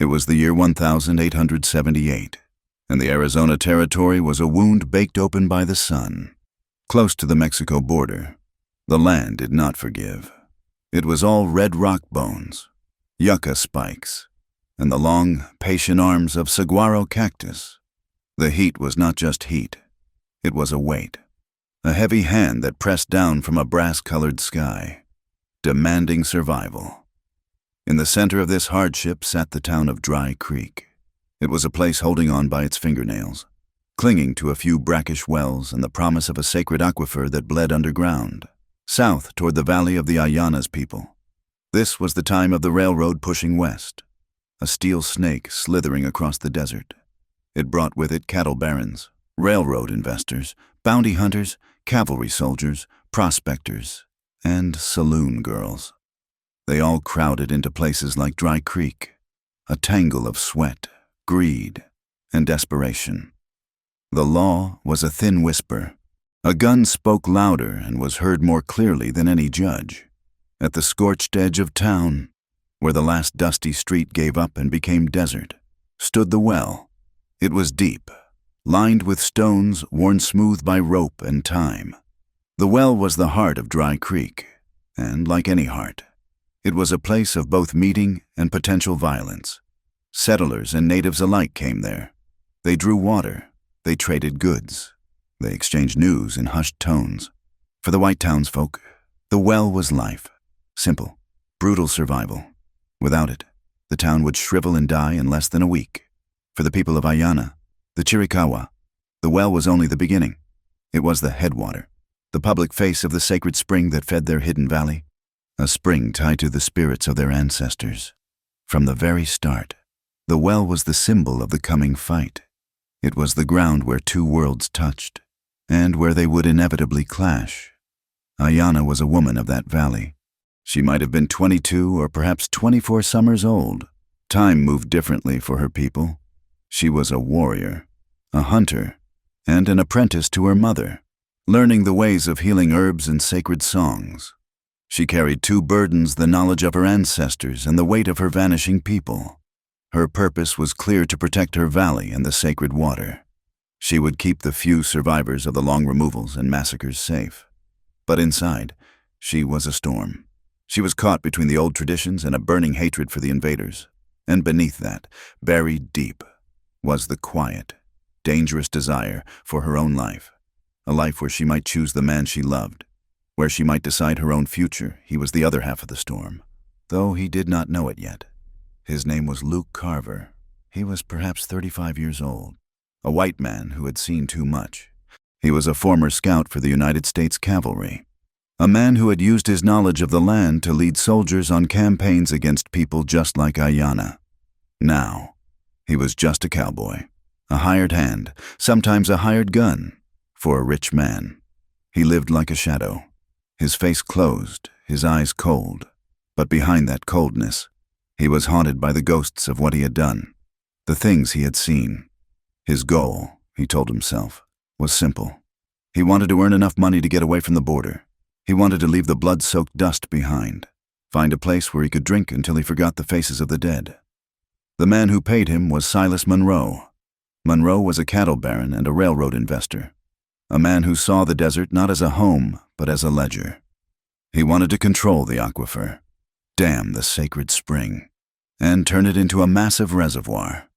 It was the year 1878, and the Arizona Territory was a wound baked open by the sun. Close to the Mexico border, the land did not forgive. It was all red rock bones, yucca spikes, and the long, patient arms of saguaro cactus. The heat was not just heat. It was a weight, a heavy hand that pressed down from a brass-colored sky, demanding survival. In the center of this hardship sat the town of Dry Creek. It was a place holding on by its fingernails, clinging to a few brackish wells and the promise of a sacred aquifer that bled underground, south toward the valley of the Ayana's people. This was the time of the railroad pushing west, a steel snake slithering across the desert. It brought with it cattle barons, railroad investors, bounty hunters, cavalry soldiers, prospectors, and saloon girls. They all crowded into places like Dry Creek, a tangle of sweat, greed, and desperation. The law was a thin whisper. A gun spoke louder and was heard more clearly than any judge. At the scorched edge of town, where the last dusty street gave up and became desert, stood the well. It was deep, lined with stones worn smooth by rope and time. The well was the heart of Dry Creek, and like any heart, it was a place of both meeting and potential violence. Settlers and natives alike came there. They drew water. They traded goods. They exchanged news in hushed tones. For the white townsfolk, the well was life. Simple, brutal survival. Without it, the town would shrivel and die in less than a week. For the people of Ayana, the Chiricahua, the well was only the beginning. It was the headwater, the public face of the sacred spring that fed their hidden valley. A spring tied to the spirits of their ancestors. From the very start, the well was the symbol of the coming fight. It was the ground where two worlds touched, and where they would inevitably clash. Ayana was a woman of that valley. She might have been 22 or perhaps 24 summers old. Time moved differently for her people. She was a warrior, a hunter, and an apprentice to her mother, learning the ways of healing herbs and sacred songs. She carried two burdens: the knowledge of her ancestors and the weight of her vanishing people. Her purpose was clear: to protect her valley and the sacred water. She would keep the few survivors of the long removals and massacres safe. But inside, she was a storm. She was caught between the old traditions and a burning hatred for the invaders. And beneath that, buried deep, was the quiet, dangerous desire for her own life. A life where she might choose the man she loved, where she might decide her own future. He was the other half of the storm, though he did not know it yet. His name was Luke Carver. He was perhaps 35 years old, a white man who had seen too much. He was a former scout for the United States Cavalry, a man who had used his knowledge of the land to lead soldiers on campaigns against people just like Ayana. Now, he was just a cowboy, a hired hand, sometimes a hired gun, for a rich man. He lived like a shadow, his face closed, his eyes cold. But behind that coldness, he was haunted by the ghosts of what he had done, the things he had seen. His goal, he told himself, was simple. He wanted to earn enough money to get away from the border. He wanted to leave the blood-soaked dust behind, find a place where he could drink until he forgot the faces of the dead. The man who paid him was Silas Monroe. Monroe was a cattle baron and a railroad investor, a man who saw the desert not as a home, but as a ledger. He wanted to control the aquifer, dam the sacred spring, and turn it into a massive reservoir.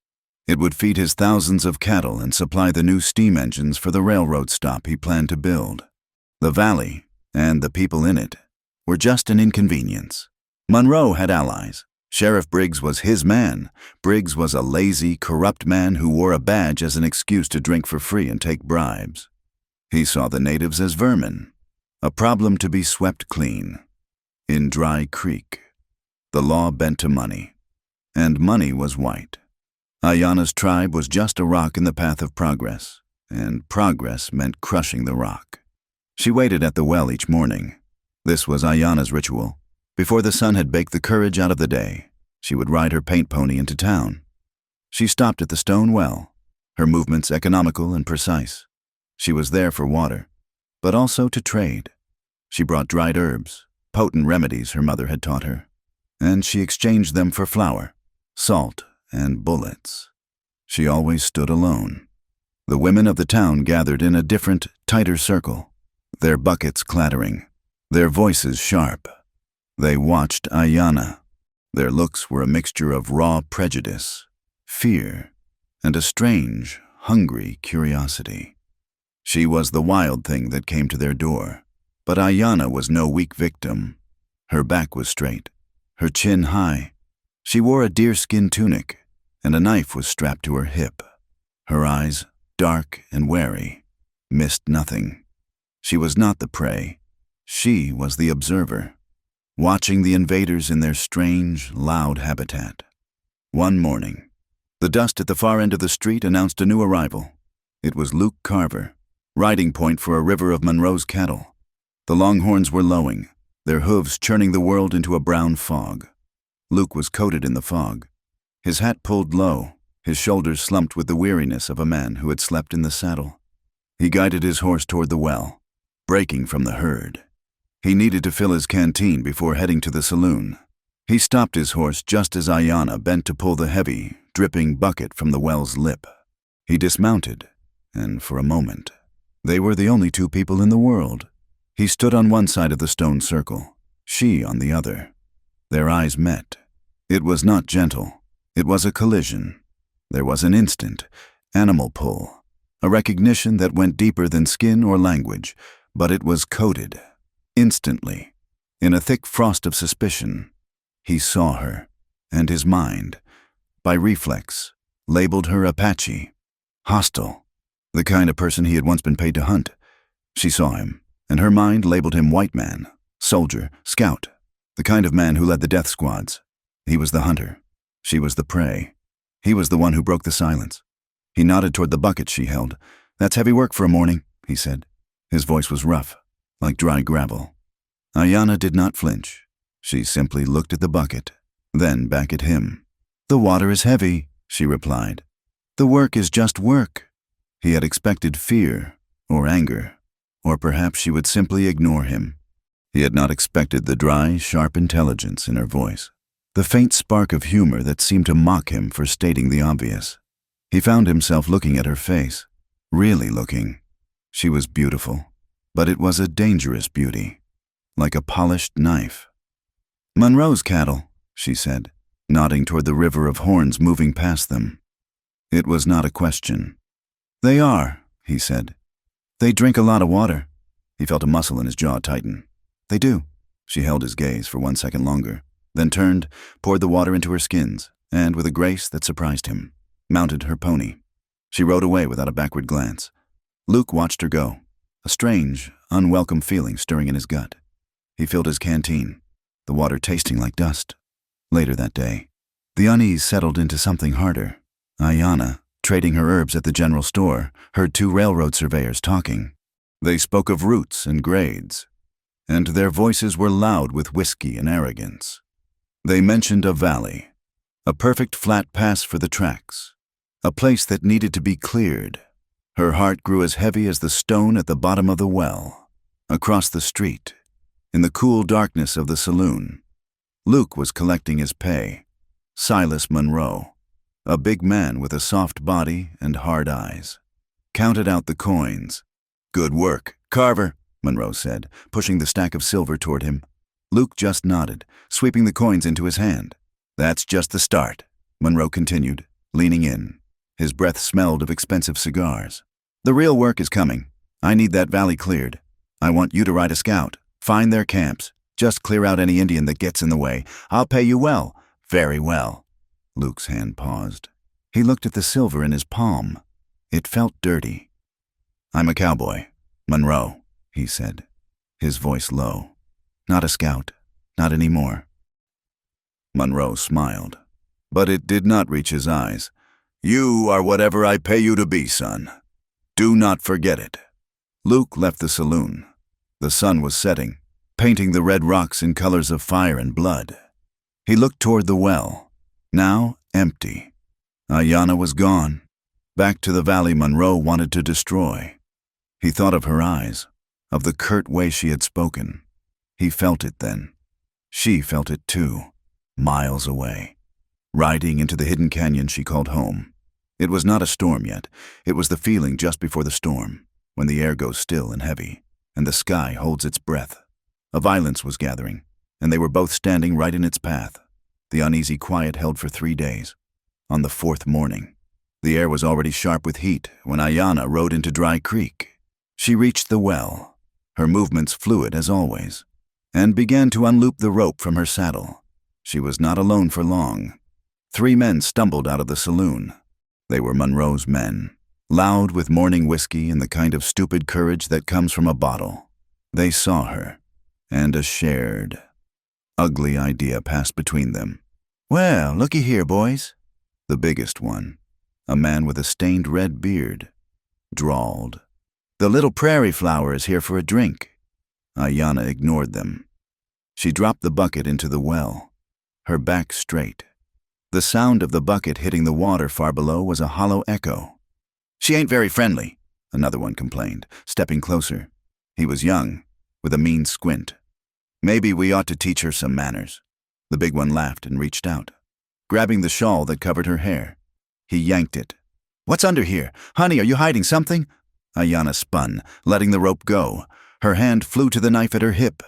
It would feed his thousands of cattle and supply the new steam engines for the railroad stop he planned to build. The valley, and the people in it, were just an inconvenience. Monroe had allies. Sheriff Briggs was his man. Briggs was a lazy, corrupt man who wore a badge as an excuse to drink for free and take bribes. He saw the natives as vermin, a problem to be swept clean. In Dry Creek, the law bent to money, and money was white. Ayana's tribe was just a rock in the path of progress, and progress meant crushing the rock. She waited at the well each morning. This was Ayana's ritual. Before the sun had baked the courage out of the day, she would ride her paint pony into town. She stopped at the stone well, her movements economical and precise. She was there for water, but also to trade. She brought dried herbs, potent remedies her mother had taught her, and she exchanged them for flour, salt, and bullets. She always stood alone. The women of the town gathered in a different, tighter circle, their buckets clattering, their voices sharp. They watched Ayanna. Their looks were a mixture of raw prejudice, fear, and a strange, hungry curiosity. She was the wild thing that came to their door, but Ayanna was no weak victim. Her back was straight, her chin high. She wore a deerskin tunic, and a knife was strapped to her hip. Her eyes, dark and wary, missed nothing. She was not the prey. She was the observer, watching the invaders in their strange, loud habitat. One morning, the dust at the far end of the street announced a new arrival. It was Luke Carver, riding point for a river of Monroe's cattle. The longhorns were lowing, their hooves churning the world into a brown fog. Luke was coated in the fog, his hat pulled low, his shoulders slumped with the weariness of a man who had slept in the saddle. He guided his horse toward the well, breaking from the herd. He needed to fill his canteen before heading to the saloon. He stopped his horse just as Ayanna bent to pull the heavy, dripping bucket from the well's lip. He dismounted, and for a moment, they were the only two people in the world. He stood on one side of the stone circle, she on the other. Their eyes met. It was not gentle. It was a collision. There was an instant, animal pull, a recognition that went deeper than skin or language, but it was coded. Instantly, in a thick frost of suspicion, he saw her, and his mind, by reflex, labeled her Apache, hostile, the kind of person he had once been paid to hunt. She saw him, and her mind labeled him white man, soldier, scout, the kind of man who led the death squads. He was the hunter. She was the prey. He was the one who broke the silence. He nodded toward the bucket she held. "That's heavy work for a morning," he said. His voice was rough, like dry gravel. Ayanna did not flinch. She simply looked at the bucket, then back at him. "The water is heavy," she replied. "The work is just work." He had expected fear or anger, or perhaps she would simply ignore him. He had not expected the dry, sharp intelligence in her voice, the faint spark of humor that seemed to mock him for stating the obvious. He found himself looking at her face, really looking. She was beautiful, but it was a dangerous beauty, like a polished knife. "Monroe's cattle," she said, nodding toward the river of horns moving past them. It was not a question. "They are," he said. "They drink a lot of water." He felt a muscle in his jaw tighten. "They do." She held his gaze for 1 second longer, then turned, poured the water into her skins, and with a grace that surprised him, mounted her pony. She rode away without a backward glance. Luke watched her go, a strange, unwelcome feeling stirring in his gut. He filled his canteen, the water tasting like dust. Later that day, the unease settled into something harder. Ayanna, trading her herbs at the general store, heard 2 railroad surveyors talking. They spoke of routes and grades, and their voices were loud with whiskey and arrogance. They mentioned a valley, a perfect flat pass for the tracks, a place that needed to be cleared. Her heart grew as heavy as the stone at the bottom of the well. Across the street, in the cool darkness of the saloon, Luke was collecting his pay. Silas Monroe, a big man with a soft body and hard eyes, counted out the coins. "Good work, Carver," Monroe said, pushing the stack of silver toward him. Luke just nodded, sweeping the coins into his hand. "That's just the start," Monroe continued, leaning in. His breath smelled of expensive cigars. "The real work is coming. I need that valley cleared. I want you to ride a scout, find their camps, just clear out any Indian that gets in the way. I'll pay you well, very well." Luke's hand paused. He looked at the silver in his palm. It felt dirty. "I'm a cowboy, Monroe," he said, his voice low. "Not a scout, not anymore." Monroe smiled, but it did not reach his eyes. "You are whatever I pay you to be, son. Do not forget it." Luke left the saloon. The sun was setting, painting the red rocks in colors of fire and blood. He looked toward the well, now empty. Ayanna was gone, back to the valley Monroe wanted to destroy. He thought of her eyes, of the curt way she had spoken. He felt it then. She felt it too, miles away. Riding into the hidden canyon she called home. It was not a storm yet. It was the feeling just before the storm, when the air goes still and heavy, and the sky holds its breath. A violence was gathering, and they were both standing right in its path. The uneasy quiet held for 3 days. On the 4th morning, the air was already sharp with heat when Ayanna rode into Dry Creek. She reached the well, her movements fluid as always, and began to unloop the rope from her saddle. She was not alone for long. 3 men stumbled out of the saloon. They were Monroe's men, loud with morning whiskey and the kind of stupid courage that comes from a bottle. They saw her, and a shared, ugly idea passed between them. "Well, looky here, boys," the biggest one, a man with a stained red beard, drawled. "The little prairie flower is here for a drink." Ayanna ignored them. She dropped the bucket into the well, her back straight. The sound of the bucket hitting the water far below was a hollow echo. "She ain't very friendly," another one complained, stepping closer. He was young, with a mean squint. "Maybe we ought to teach her some manners." The big one laughed and reached out, grabbing the shawl that covered her hair. He yanked it. "What's under here? Honey, are you hiding something?" Ayanna spun, letting the rope go. Her hand flew to the knife at her hip.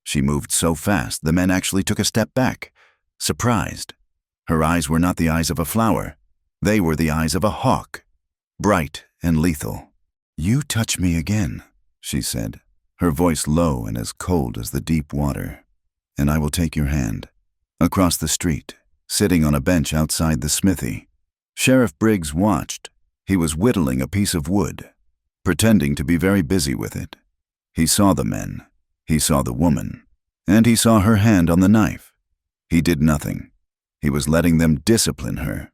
She moved so fast the men actually took a step back, surprised. Her eyes were not the eyes of a flower. They were the eyes of a hawk, bright and lethal. "You touch me again," she said, her voice low and as cold as the deep water, "and I will take your hand." Across the street, sitting on a bench outside the smithy, Sheriff Briggs watched. He was whittling a piece of wood, pretending to be very busy with it. He saw the men, he saw the woman, and he saw her hand on the knife. He did nothing. He was letting them discipline her,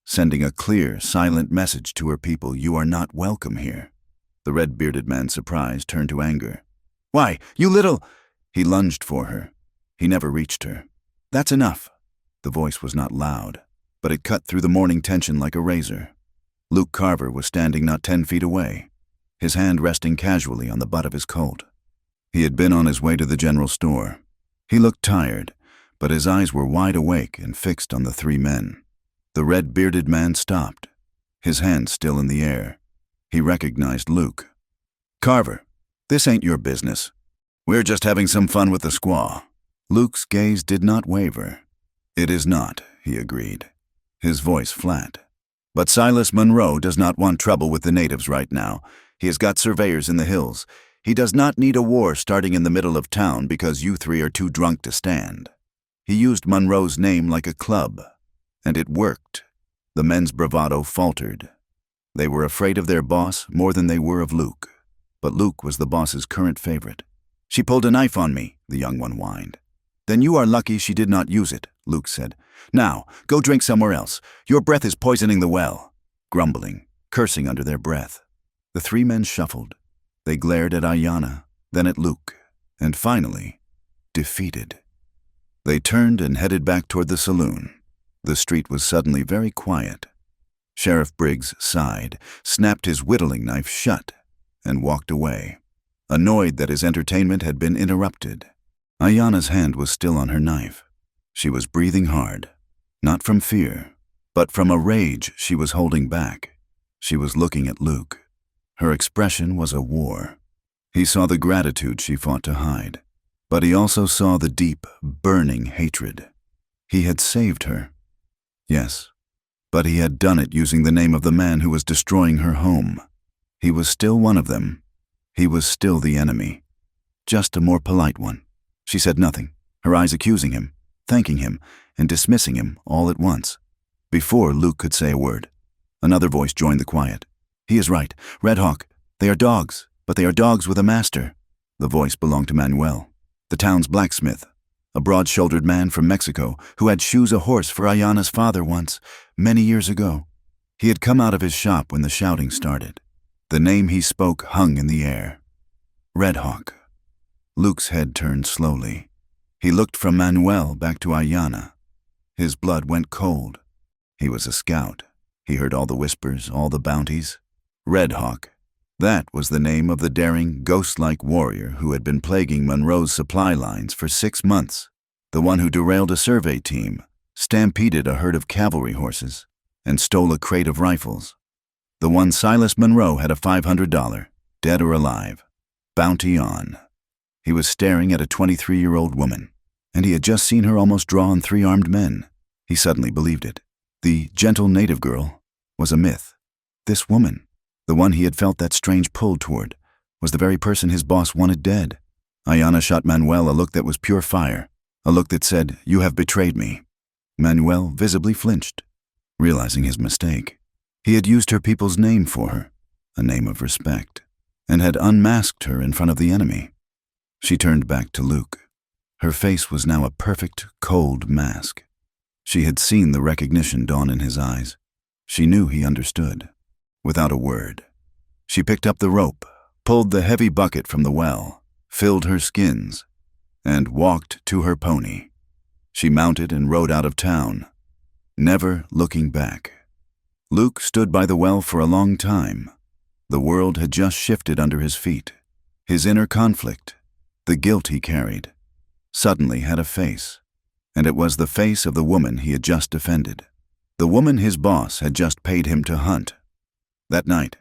sending a clear, silent message to her people: "You are not welcome here." The red-bearded man's surprise turned to anger. "Why, you little—" He lunged for her. He never reached her. "That's enough." The voice was not loud, but it cut through the morning tension like a razor. Luke Carver was standing not 10 feet away, his hand resting casually on the butt of his Colt. He had been on his way to the general store. He looked tired, but his eyes were wide awake and fixed on the 3 men. The red-bearded man stopped, his hand still in the air. He recognized Luke. "Carver, this ain't your business. We're just having some fun with the squaw." Luke's gaze did not waver. "It is not," he agreed, his voice flat. "But Silas Monroe does not want trouble with the natives right now. He has got surveyors in the hills. He does not need a war starting in the middle of town because you 3 are too drunk to stand." He used Monroe's name like a club, and it worked. The men's bravado faltered. They were afraid of their boss more than they were of Luke, but Luke was the boss's current favorite. "She pulled a knife on me," the young one whined. "Then you are lucky she did not use it," Luke said. "Now, go drink somewhere else. Your breath is poisoning the well." Grumbling, cursing under their breath, the 3 men shuffled. They glared at Ayanna, then at Luke, and finally, defeated. They turned and headed back toward the saloon. The street was suddenly very quiet. Sheriff Briggs sighed, snapped his whittling knife shut, and walked away, annoyed that his entertainment had been interrupted. Ayanna's hand was still on her knife. She was breathing hard, not from fear, but from a rage she was holding back. She was looking at Luke. Her expression was a war. He saw the gratitude she fought to hide, but he also saw the deep, burning hatred. He had saved her. Yes, but he had done it using the name of the man who was destroying her home. He was still one of them. He was still the enemy, just a more polite one. She said nothing, her eyes accusing him, thanking him, and dismissing him all at once. Before Luke could say a word, another voice joined the quiet. "He is right. Red Hawk. They are dogs, but they are dogs with a master." The voice belonged to Manuel, the town's blacksmith, a broad-shouldered man from Mexico who had shoes a horse for Ayanna's father once, many years ago. He had come out of his shop when the shouting started. The name he spoke hung in the air. Red Hawk. Luke's head turned slowly. He looked from Manuel back to Ayanna. His blood went cold. He was a scout. He heard all the whispers, all the bounties. Red Hawk. That was the name of the daring, ghost-like warrior who had been plaguing Monroe's supply lines for 6 months, the one who derailed a survey team, stampeded a herd of cavalry horses, and stole a crate of rifles. The one Silas Monroe had a $500, dead or alive, bounty on. He was staring at a 23-year-old woman, and he had just seen her almost draw on 3 armed men. He suddenly believed it. The gentle native girl was a myth. This woman, the one he had felt that strange pull toward, was the very person his boss wanted dead. Ayanna shot Manuel a look that was pure fire, a look that said, "You have betrayed me." Manuel visibly flinched, realizing his mistake. He had used her people's name for her, a name of respect, and had unmasked her in front of the enemy. She turned back to Luke. Her face was now a perfect, cold mask. She had seen the recognition dawn in his eyes. She knew he understood. Without a word, she picked up the rope, pulled the heavy bucket from the well, filled her skins, and walked to her pony. She mounted and rode out of town, never looking back. Luke stood by the well for a long time. The world had just shifted under his feet. His inner conflict, the guilt he carried, suddenly had a face, and it was the face of the woman he had just defended, the woman his boss had just paid him to hunt. That night,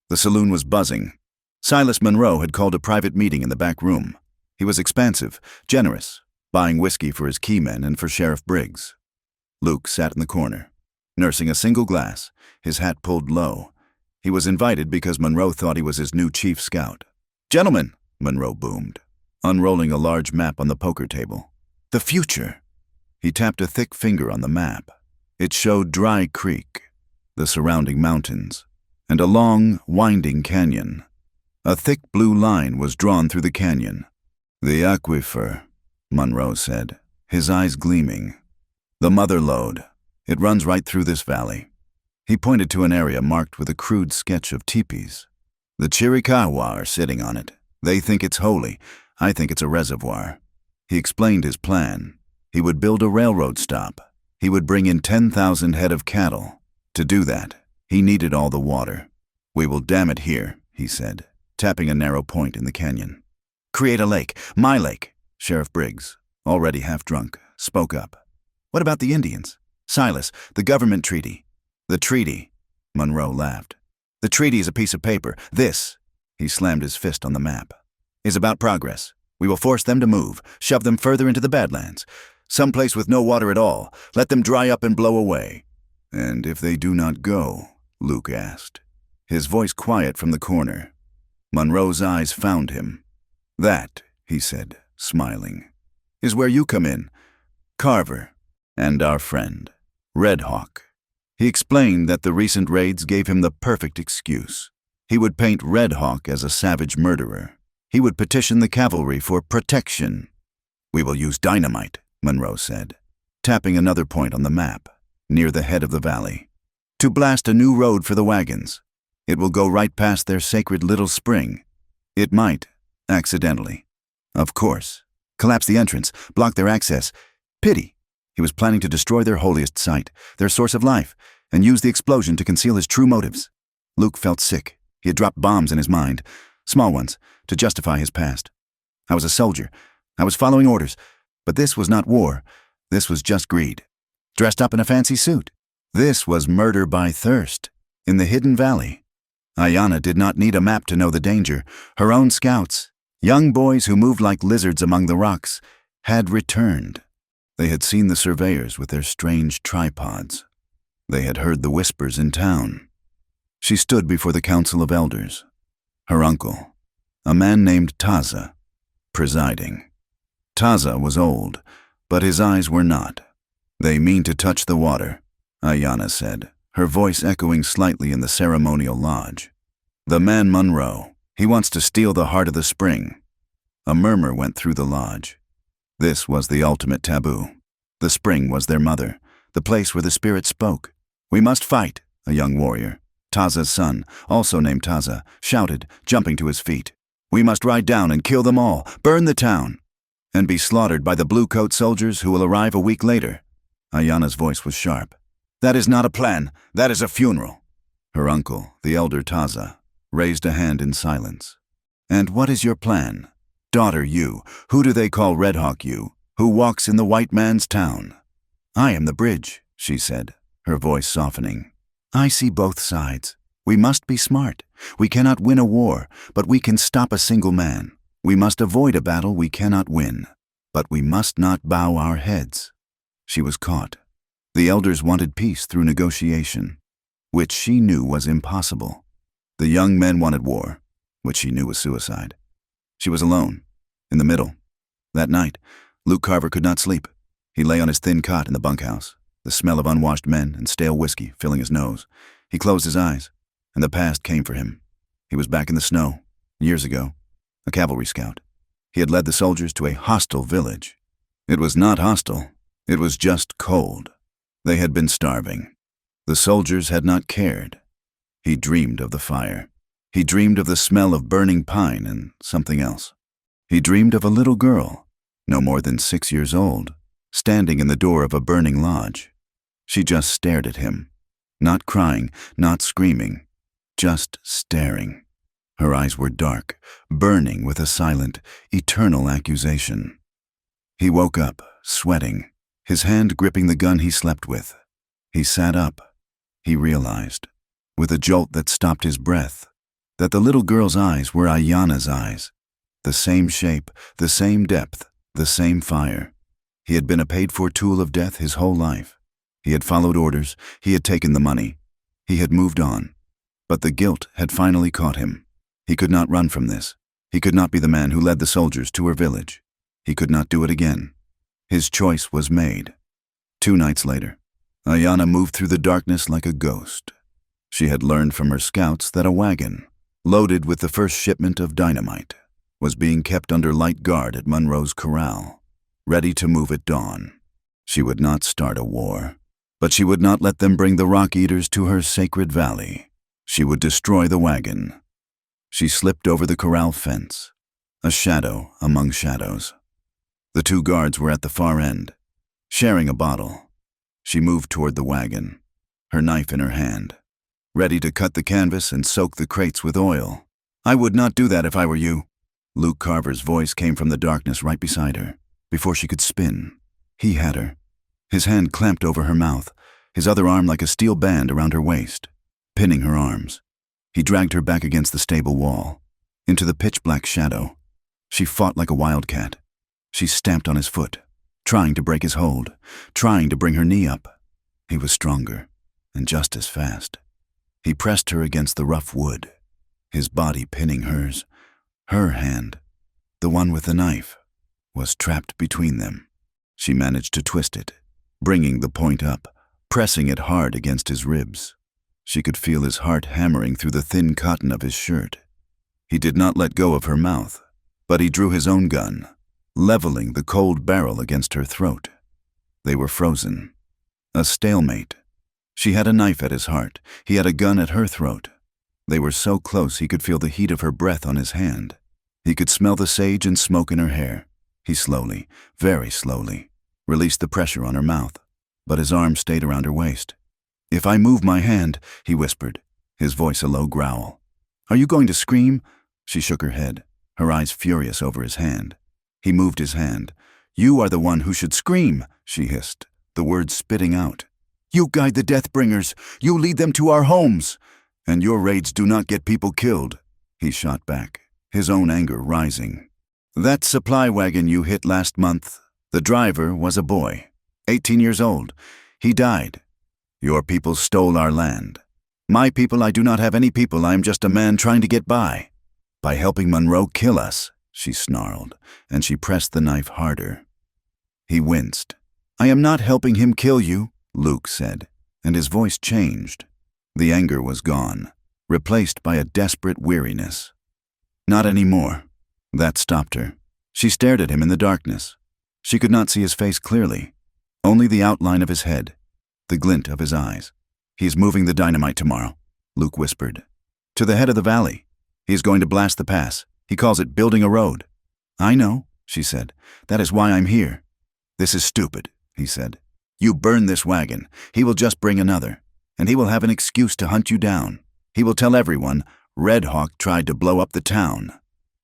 the saloon was buzzing. Silas Monroe had called a private meeting in the back room. He was expansive, generous, buying whiskey for his key men and for Sheriff Briggs. Luke sat in the corner, nursing a single glass, his hat pulled low. He was invited because Monroe thought he was his new chief scout. "Gentlemen," Monroe boomed, unrolling a large map on the poker table. "The future." He tapped a thick finger on the map. It showed Dry Creek, the surrounding mountains, and a long, winding canyon. A thick blue line was drawn through the canyon. "The aquifer," Monroe said, his eyes gleaming. "The mother lode. It runs right through this valley." He pointed to an area marked with a crude sketch of teepees. "The Chiricahua are sitting on it. They think it's holy. I think it's a reservoir." He explained his plan. He would build a railroad stop. He would bring in 10,000 head of cattle. To do that, he needed all the water. "We will dam it here," he said, tapping a narrow point in the canyon. "Create a lake, my lake." Sheriff Briggs, already half drunk, spoke up. "What about the Indians? Silas, the government treaty." "The treaty," Monroe laughed. "The treaty is a piece of paper. This," he slammed his fist on the map, "is about progress. We will force them to move, shove them further into the Badlands, someplace with no water at all, let them dry up and blow away." "And if they do not go?" Luke asked, his voice quiet from the corner. Monroe's eyes found him. "That," he said, smiling, "is where you come in. Carver, and our friend, Red Hawk." He explained that the recent raids gave him the perfect excuse. He would paint Red Hawk as a savage murderer. He would petition the cavalry for protection. "We will use dynamite," Monroe said, tapping another point on the map, near the head of the valley, "to blast a new road for the wagons. It will go right past their sacred little spring. It might, accidentally. Of course. Collapse the entrance, block their access. Pity. He was planning to destroy their holiest site, their source of life, and use the explosion to conceal his true motives." Luke felt sick. He had dropped bombs in his mind, small ones, to justify his past. "I was a soldier. I was following orders. But this was not war. This was just greed. Dressed up in a fancy suit. This was murder by thirst, in the hidden valley." Ayanna did not need a map to know the danger. Her own scouts, young boys who moved like lizards among the rocks, had returned. They had seen the surveyors with their strange tripods. They had heard the whispers in town. She stood before the council of elders. Her uncle, a man named Taza, presiding. Taza was old, but his eyes were not. "They mean to touch the water," Ayanna said, her voice echoing slightly in the ceremonial lodge. "The man Monroe, he wants to steal the heart of the spring." A murmur went through the lodge. This was the ultimate taboo. The spring was their mother, the place where the spirit spoke. "We must fight," a young warrior, Taza's son, also named Taza, shouted, jumping to his feet. "We must ride down and kill them all, burn the town, and be slaughtered by the blue-coat soldiers who will arrive a week later." Ayanna's voice was sharp. "That is not a plan. That is a funeral." Her uncle, the elder Taza, raised a hand in silence. "And what is your plan? Daughter you, who do they call Red Hawk you, who walks in the white man's town?" I am the bridge, she said, her voice softening. I see both sides. We must be smart. We cannot win a war, but we can stop a single man. We must avoid a battle we cannot win, but we must not bow our heads. She was caught. The elders wanted peace through negotiation, which she knew was impossible. The young men wanted war, which she knew was suicide. She was alone, in the middle. That night, Luke Carver could not sleep. He lay on his thin cot in the bunkhouse, the smell of unwashed men and stale whiskey filling his nose. He closed his eyes, and the past came for him. He was back in the snow, years ago, a cavalry scout. He had led the soldiers to a hostile village. It was not hostile. It was just cold. They had been starving. The soldiers had not cared. He dreamed of the fire. He dreamed of the smell of burning pine and something else. He dreamed of a little girl, no more than 6 years old, standing in the door of a burning lodge. She just stared at him, not crying, not screaming, just staring. Her eyes were dark, burning with a silent, eternal accusation. He woke up, sweating, his hand gripping the gun he slept with. He sat up. He realized, with a jolt that stopped his breath, that the little girl's eyes were Ayanna's eyes. The same shape, the same depth, the same fire. He had been a paid-for tool of death his whole life. He had followed orders. He had taken the money. He had moved on. But the guilt had finally caught him. He could not run from this. He could not be the man who led the soldiers to her village. He could not do it again. His choice was made. 2 nights later, Ayanna moved through the darkness like a ghost. She had learned from her scouts that a wagon, loaded with the first shipment of dynamite, was being kept under light guard at Monroe's corral, ready to move at dawn. She would not start a war, but she would not let them bring the rock eaters to her sacred valley. She would destroy the wagon. She slipped over the corral fence, a shadow among shadows. The 2 guards were at the far end, sharing a bottle. She moved toward the wagon, her knife in her hand, ready to cut the canvas and soak the crates with oil. I would not do that if I were you. Luke Carver's voice came from the darkness right beside her. Before she could spin, he had her. His hand clamped over her mouth, his other arm like a steel band around her waist, pinning her arms. He dragged her back against the stable wall, into the pitch-black shadow. She fought like a wildcat. She stamped on his foot, trying to break his hold, trying to bring her knee up. He was stronger, and just as fast. He pressed her against the rough wood, his body pinning hers. Her hand, the one with the knife, was trapped between them. She managed to twist it, bringing the point up, pressing it hard against his ribs. She could feel his heart hammering through the thin cotton of his shirt. He did not let go of her mouth, but he drew his own gun, leveling the cold barrel against her throat. They were frozen. A stalemate. She had a knife at his heart. He had a gun at her throat. They were so close he could feel the heat of her breath on his hand. He could smell the sage and smoke in her hair. He slowly, very slowly, released the pressure on her mouth, but his arm stayed around her waist. If I move my hand, he whispered, his voice a low growl. Are you going to scream? She shook her head, her eyes furious over his hand. He moved his hand. You are the one who should scream, she hissed, the words spitting out. You guide the Deathbringers. You lead them to our homes. And your raids do not get people killed, he shot back, his own anger rising. That supply wagon you hit last month, the driver was a boy, 18 years old. He died. Your people stole our land. My people, I do not have any people. I am just a man trying to get by. By helping Monroe kill us, she snarled, and she pressed the knife harder. He winced. I am not helping him kill you, Luke said, and his voice changed. The anger was gone, replaced by a desperate weariness. Not anymore. That stopped her. She stared at him in the darkness. She could not see his face clearly, only the outline of his head, the glint of his eyes. He is moving the dynamite tomorrow, Luke whispered. To the head of the valley. He is going to blast the pass. He calls it building a road. I know, she said. That is why I'm here. This is stupid, he said. You burn this wagon. He will just bring another, and he will have an excuse to hunt you down. He will tell everyone Red Hawk tried to blow up the town.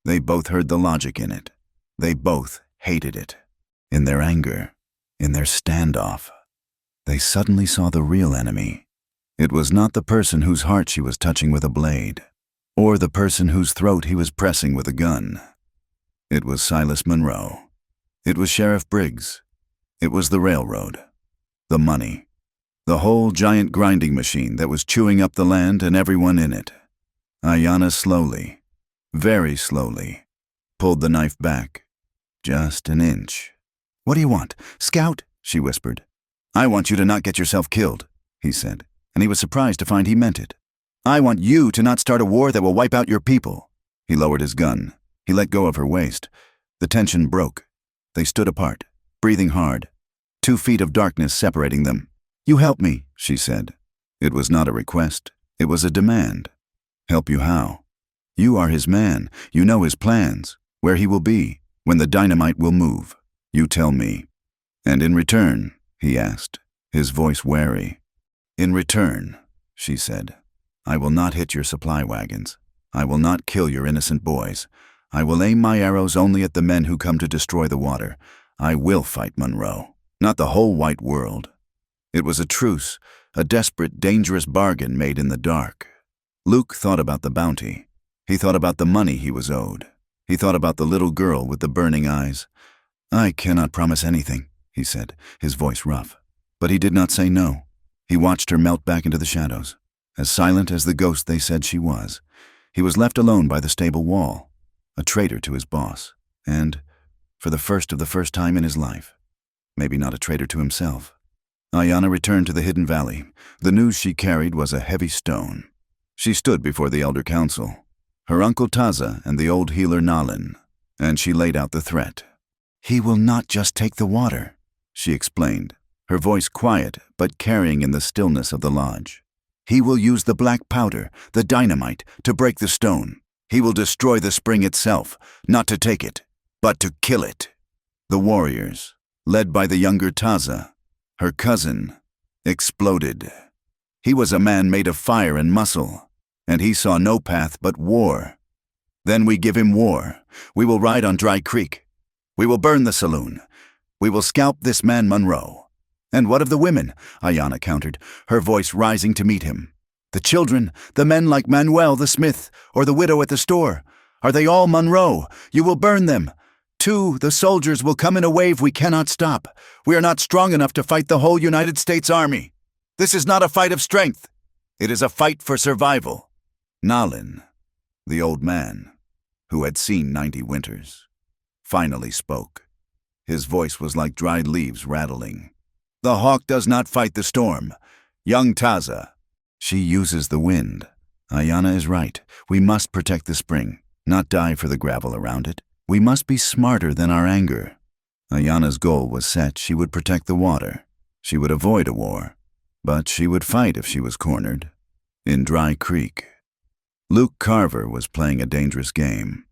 They both heard the logic in it. They both hated it. In their anger, in their standoff, they suddenly saw the real enemy. It was not the person whose heart she was touching with a blade, or the person whose throat he was pressing with a gun. It was Silas Monroe. It was Sheriff Briggs. It was the railroad. The money. The whole giant grinding machine that was chewing up the land and everyone in it. Ayanna slowly, very slowly, pulled the knife back. Just an inch. "What do you want, Scout?" she whispered. "I want you to not get yourself killed," he said, and he was surprised to find he meant it. "I want you to not start a war that will wipe out your people." He lowered his gun. He let go of her waist. The tension broke. They stood apart, breathing hard, 2 feet of darkness separating them. "You help me," she said. It was not a request. It was a demand. "Help you how?" "You are his man. You know his plans, where he will be, when the dynamite will move. You tell me." "And in return?" he asked, his voice wary. "In return," she said, "I will not hit your supply wagons. I will not kill your innocent boys. I will aim my arrows only at the men who come to destroy the water. I will fight Monroe, not the whole white world." It was a truce, a desperate, dangerous bargain made in the dark. Luke thought about the bounty. He thought about the money he was owed. He thought about the little girl with the burning eyes. "I cannot promise anything," he said, his voice rough. But he did not say no. He watched her melt back into the shadows. As silent as the ghost they said she was, he was left alone by the stable wall, a traitor to his boss, and, for the first time in his life, maybe not a traitor to himself. Ayanna returned to the hidden valley. The news she carried was a heavy stone. She stood before the elder council, her uncle Taza and the old healer Nalin, and she laid out the threat. "He will not just take the water," she explained, her voice quiet but carrying in the stillness of the lodge. "He will use the black powder, the dynamite, to break the stone. He will destroy the spring itself, not to take it, but to kill it." The warriors, led by the younger Taza, her cousin, exploded. He was a man made of fire and muscle, and he saw no path but war. "Then we give him war. We will ride on Dry Creek. We will burn the saloon. We will scalp this man Monroe." "And what of the women?" Ayanna countered, her voice rising to meet him. "The children, the men like Manuel the smith, or the widow at the store. Are they all Monroe? You will burn them. Too, the soldiers will come in a wave we cannot stop. We are not strong enough to fight the whole United States Army. This is not a fight of strength. It is a fight for survival." Nalin, the old man, who had seen 90 winters, finally spoke. His voice was like dried leaves rattling. "The hawk does not fight the storm. Young Taza, she uses the wind. Ayanna is right. We must protect the spring, not die for the gravel around it. We must be smarter than our anger." Ayanna's goal was set. She would protect the water. She would avoid a war, but she would fight if she was cornered. In Dry Creek, Luke Carver was playing a dangerous game.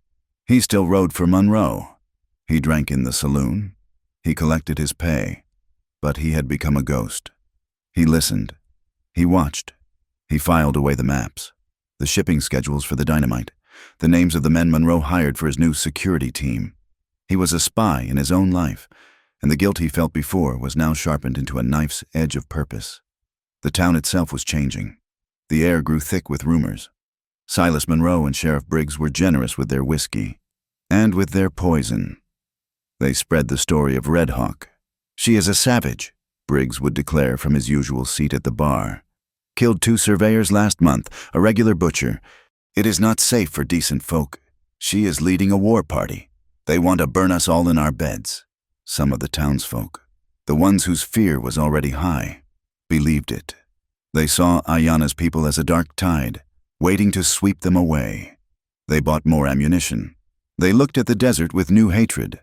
He still rode for Monroe. He drank in the saloon. He collected his pay, but he had become a ghost. He listened. He watched. He filed away the maps, the shipping schedules for the dynamite, the names of the men Monroe hired for his new security team. He was a spy in his own life, and the guilt he felt before was now sharpened into a knife's edge of purpose. The town itself was changing. The air grew thick with rumors. Silas Monroe and Sheriff Briggs were generous with their whiskey, and with their poison. They spread the story of Red Hawk. "She is a savage," Briggs would declare from his usual seat at the bar. "Killed 2 surveyors last month, a regular butcher. It is not safe for decent folk. She is leading a war party. They want to burn us all in our beds." Some of the townsfolk, the ones whose fear was already high, believed it. They saw Ayanna's people as a dark tide, waiting to sweep them away. They bought more ammunition. They looked at the desert with new hatred.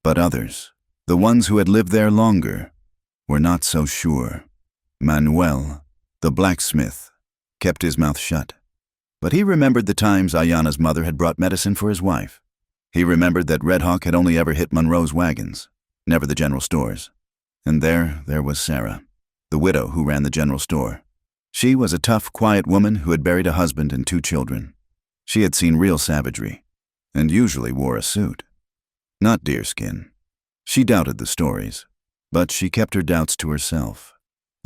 But others, the ones who had lived there longer, were not so sure. Manuel, the blacksmith, kept his mouth shut. But he remembered the times Ayanna's mother had brought medicine for his wife. He remembered that Red Hawk had only ever hit Monroe's wagons, never the general stores. And there was Sarah, the widow who ran the general store. She was a tough, quiet woman who had buried a husband and 2 children. She had seen real savagery, and usually wore a suit. Not deerskin. She doubted the stories, but she kept her doubts to herself.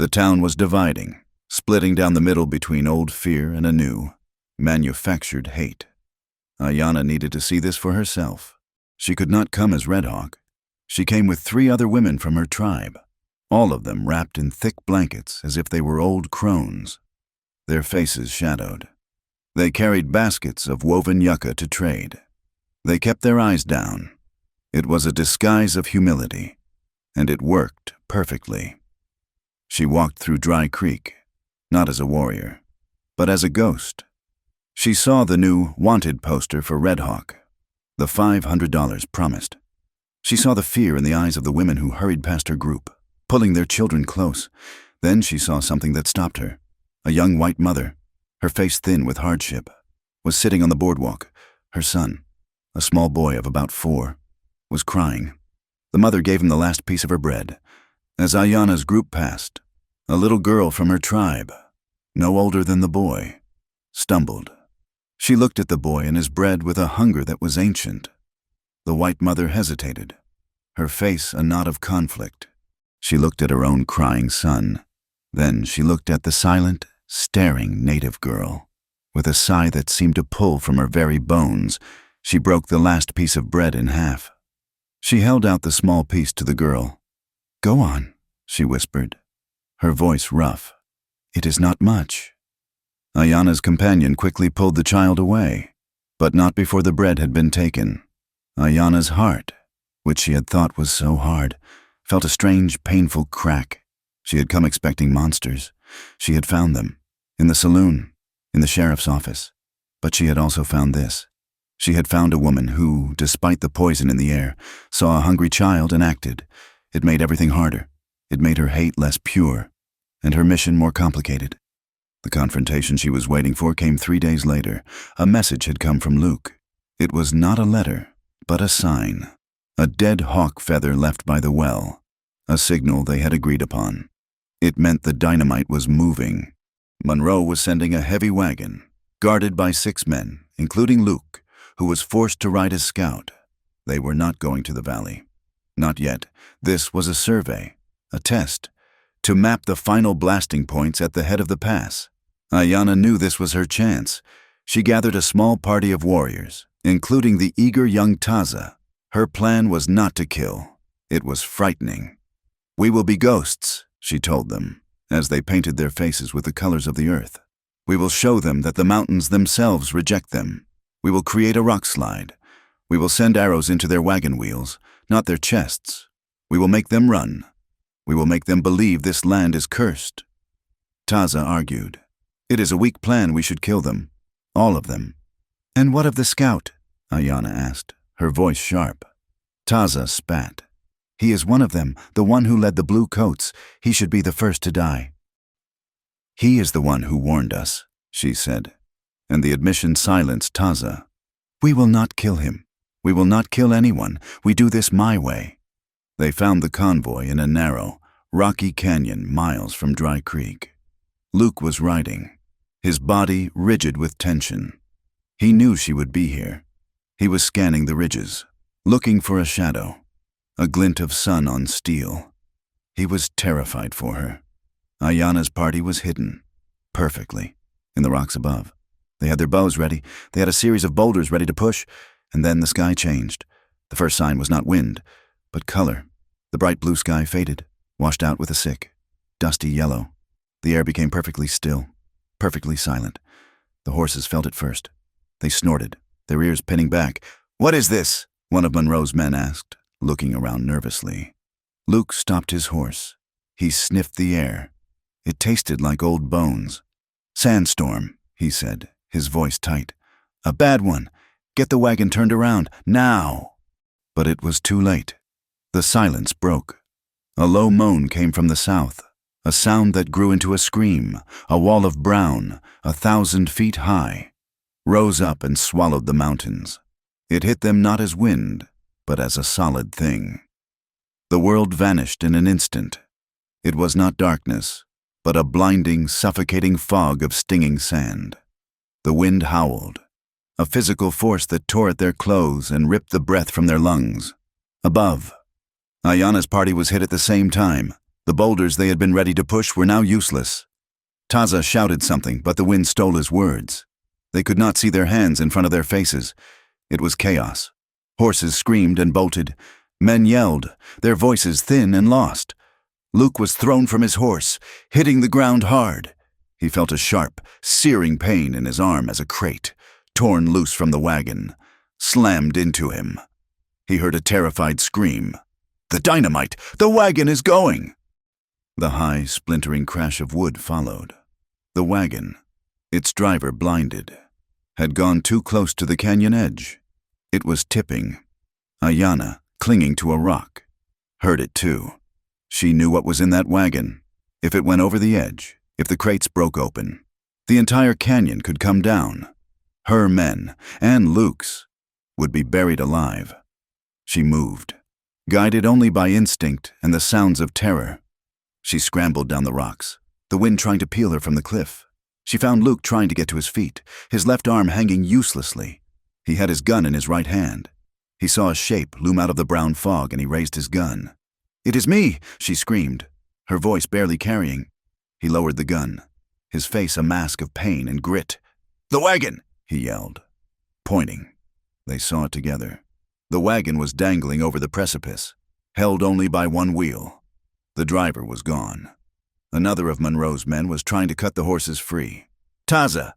The town was dividing, splitting down the middle between old fear and a new, manufactured hate. Ayanna needed to see this for herself. She could not come as Red Hawk. She came with 3 other women from her tribe, all of them wrapped in thick blankets as if they were old crones, their faces shadowed. They carried baskets of woven yucca to trade. They kept their eyes down. It was a disguise of humility, and it worked perfectly. She walked through Dry Creek, not as a warrior, but as a ghost. She saw the new wanted poster for Red Hawk, the $500 promised. She saw the fear in the eyes of the women who hurried past her group, pulling their children close. Then she saw something that stopped her. A young white mother, her face thin with hardship, was sitting on the boardwalk. Her son, a small boy of about 4, was crying. The mother gave him the last piece of her bread. As Ayanna's group passed, a little girl from her tribe, no older than the boy, stumbled. She looked at the boy and his bread with a hunger that was ancient. The white mother hesitated, her face a knot of conflict. She looked at her own crying son. Then she looked at the silent, staring native girl. With a sigh that seemed to pull from her very bones, she broke the last piece of bread in half. She held out the small piece to the girl. "Go on," she whispered, her voice rough. "It is not much." Ayanna's companion quickly pulled the child away, but not before the bread had been taken. Ayanna's heart, which she had thought was so hard, felt a strange, painful crack. She had come expecting monsters. She had found them, in the saloon, in the sheriff's office. But she had also found this. She had found a woman who, despite the poison in the air, saw a hungry child and acted. It made everything harder. It made her hate less pure, and her mission more complicated. The confrontation she was waiting for came 3 days later. A message had come from Luke. It was not a letter, but a sign. A dead hawk feather left by the well, a signal they had agreed upon. It meant the dynamite was moving. Monroe was sending a heavy wagon, guarded by 6 men, including Luke, who was forced to ride as scout. They were not going to the valley. Not yet. This was a survey, a test, to map the final blasting points at the head of the pass. Ayanna knew this was her chance. She gathered a small party of warriors, including the eager young Taza. Her plan was not to kill. It was frightening. "We will be ghosts," she told them, as they painted their faces with the colors of the earth. "We will show them that the mountains themselves reject them. We will create a rock slide. We will send arrows into their wagon wheels, not their chests. We will make them run. We will make them believe this land is cursed." Taza argued. "It is a weak plan. We should kill them. All of them." "And what of the scout?" Ayanna asked, her voice sharp. Taza spat. "He is one of them, the one who led the blue coats. He should be the first to die." "He is the one who warned us," she said, and the admission silenced Taza. "We will not kill him. We will not kill anyone. We do this my way." They found the convoy in a narrow, rocky canyon miles from Dry Creek. Luke was riding, his body rigid with tension. He knew she would be here. He was scanning the ridges, looking for a shadow, a glint of sun on steel. He was terrified for her. Ayanna's party was hidden, perfectly, in the rocks above. They had their bows ready. They had a series of boulders ready to push, and then the sky changed. The first sign was not wind, but color. The bright blue sky faded, washed out with a sick, dusty yellow. The air became perfectly still, perfectly silent. The horses felt it first. They snorted, their ears pinning back. "What is this?" one of Monroe's men asked, looking around nervously. Luke stopped his horse. He sniffed the air. It tasted like old bones. "Sandstorm," he said, his voice tight. "A bad one. Get the wagon turned around, now!" But it was too late. The silence broke. A low moan came from the south, a sound that grew into a scream. A wall of brown, 1,000 feet high, rose up and swallowed the mountains. It hit them not as wind, but as a solid thing. The world vanished in an instant. It was not darkness, but a blinding, suffocating fog of stinging sand. The wind howled, a physical force that tore at their clothes and ripped the breath from their lungs. Above, Ayanna's party was hit at the same time. The boulders they had been ready to push were now useless. Taza shouted something, but the wind stole his words. They could not see their hands in front of their faces. It was chaos. Horses screamed and bolted. Men yelled, their voices thin and lost. Luke was thrown from his horse, hitting the ground hard. He felt a sharp, searing pain in his arm as a crate, torn loose from the wagon, slammed into him. He heard a terrified scream. "The dynamite! The wagon is going!" The high, splintering crash of wood followed. The wagon, its driver blinded, had gone too close to the canyon edge. It was tipping. Ayanna, clinging to a rock, heard it too. She knew what was in that wagon. If it went over the edge, if the crates broke open, the entire canyon could come down. Her men, and Luke's, would be buried alive. She moved, guided only by instinct and the sounds of terror. She scrambled down the rocks, the wind trying to peel her from the cliff. She found Luke trying to get to his feet, his left arm hanging uselessly. He had his gun in his right hand. He saw a shape loom out of the brown fog and he raised his gun. "It is me!" she screamed, her voice barely carrying. He lowered the gun, his face a mask of pain and grit. "The wagon!" he yelled, pointing. They saw it together. The wagon was dangling over the precipice, held only by one wheel. The driver was gone. Another of Monroe's men was trying to cut the horses free. "Taza!"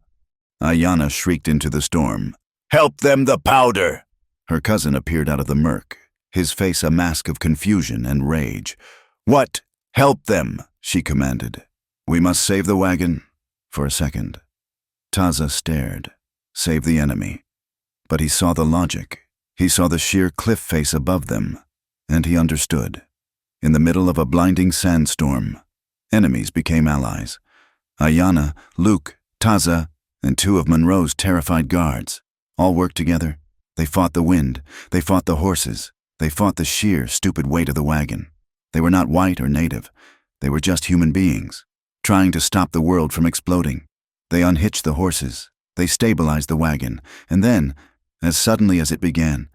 Ayanna shrieked into the storm. "Help them the powder!" Her cousin appeared out of the murk, his face a mask of confusion and rage. "What? Help them!" she commanded. "We must save the wagon." For a second, Taza stared. Save the enemy. But he saw the logic. He saw the sheer cliff face above them, and he understood. In the middle of a blinding sandstorm, enemies became allies. Ayanna, Luke, Taza, and two of Monroe's terrified guards all worked together. They fought the wind. They fought the horses. They fought the sheer, stupid weight of the wagon. They were not white or native. They were just human beings, trying to stop the world from exploding. They unhitched the horses. They stabilized the wagon. And then, as suddenly as it began,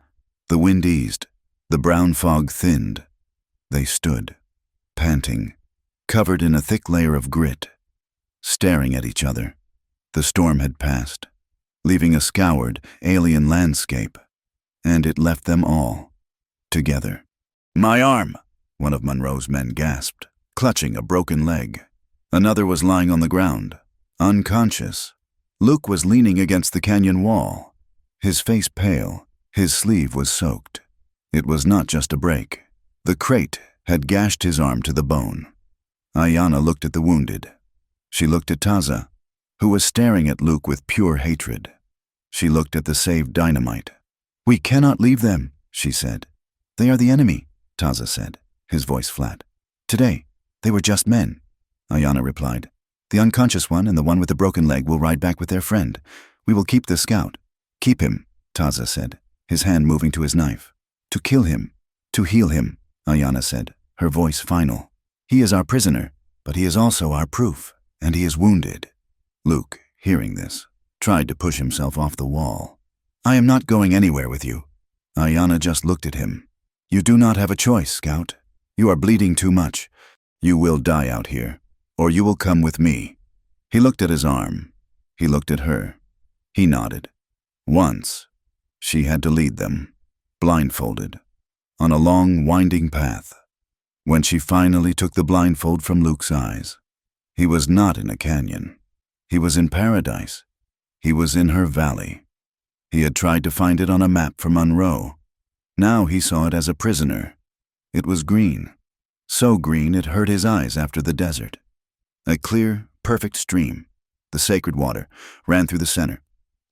the wind eased. The brown fog thinned. They stood, panting, covered in a thick layer of grit, staring at each other. The storm had passed, leaving a scoured, alien landscape, and it left them all together. "My arm!" one of Monroe's men gasped, clutching a broken leg. Another was lying on the ground, unconscious. Luke was leaning against the canyon wall, his face pale, his sleeve was soaked. It was not just a break. The crate had gashed his arm to the bone. Ayanna looked at the wounded. She looked at Taza, who was staring at Luke with pure hatred. She looked at the saved dynamite. "We cannot leave them," she said. "They are the enemy," Taza said, his voice flat. "Today, they were just men," Ayanna replied. "The unconscious one and the one with the broken leg will ride back with their friend. We will keep the scout." "Keep him," Taza said, his hand moving to his knife. "To kill him. To heal him," Ayanna said, her voice final. "He is our prisoner, but he is also our proof, and he is wounded." Luke, hearing this, tried to push himself off the wall. "I am not going anywhere with you." Ayanna just looked at him. "You do not have a choice, Scout. You are bleeding too much. You will die out here, or you will come with me." He looked at his arm. He looked at her. He nodded. Once, she had to lead them, blindfolded, on a long, winding path. When she finally took the blindfold from Luke's eyes, he was not in a canyon. He was in paradise. He was in her valley. He had tried to find it on a map for Monroe. Now he saw it as a prisoner. It was green. So green it hurt his eyes after the desert. A clear, perfect stream, the sacred water, ran through the center.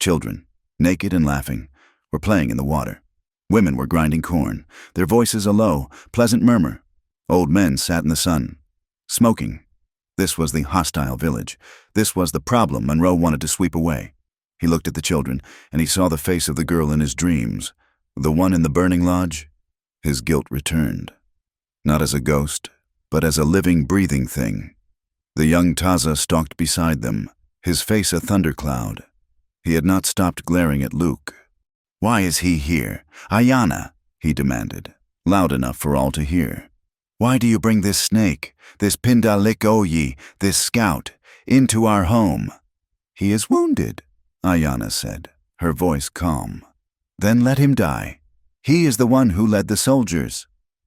Children, naked and laughing, were playing in the water. Women were grinding corn, their voices a low, pleasant murmur. Old men sat in the sun, smoking. This was the hostile village. This was the problem Monroe wanted to sweep away. He looked at the children, and he saw the face of the girl in his dreams, the one in the burning lodge. His guilt returned, not as a ghost, but as a living, breathing thing. The young Taza stalked beside them, his face a thundercloud. He had not stopped glaring at Luke. "Why is he here? Ayanna," he demanded, loud enough for all to hear. Why do you bring this snake, this Pindalikoyi, this scout, into our home?" "He is wounded," Ayana said, her voice calm. "Then let him die. He is the one who led the soldiers.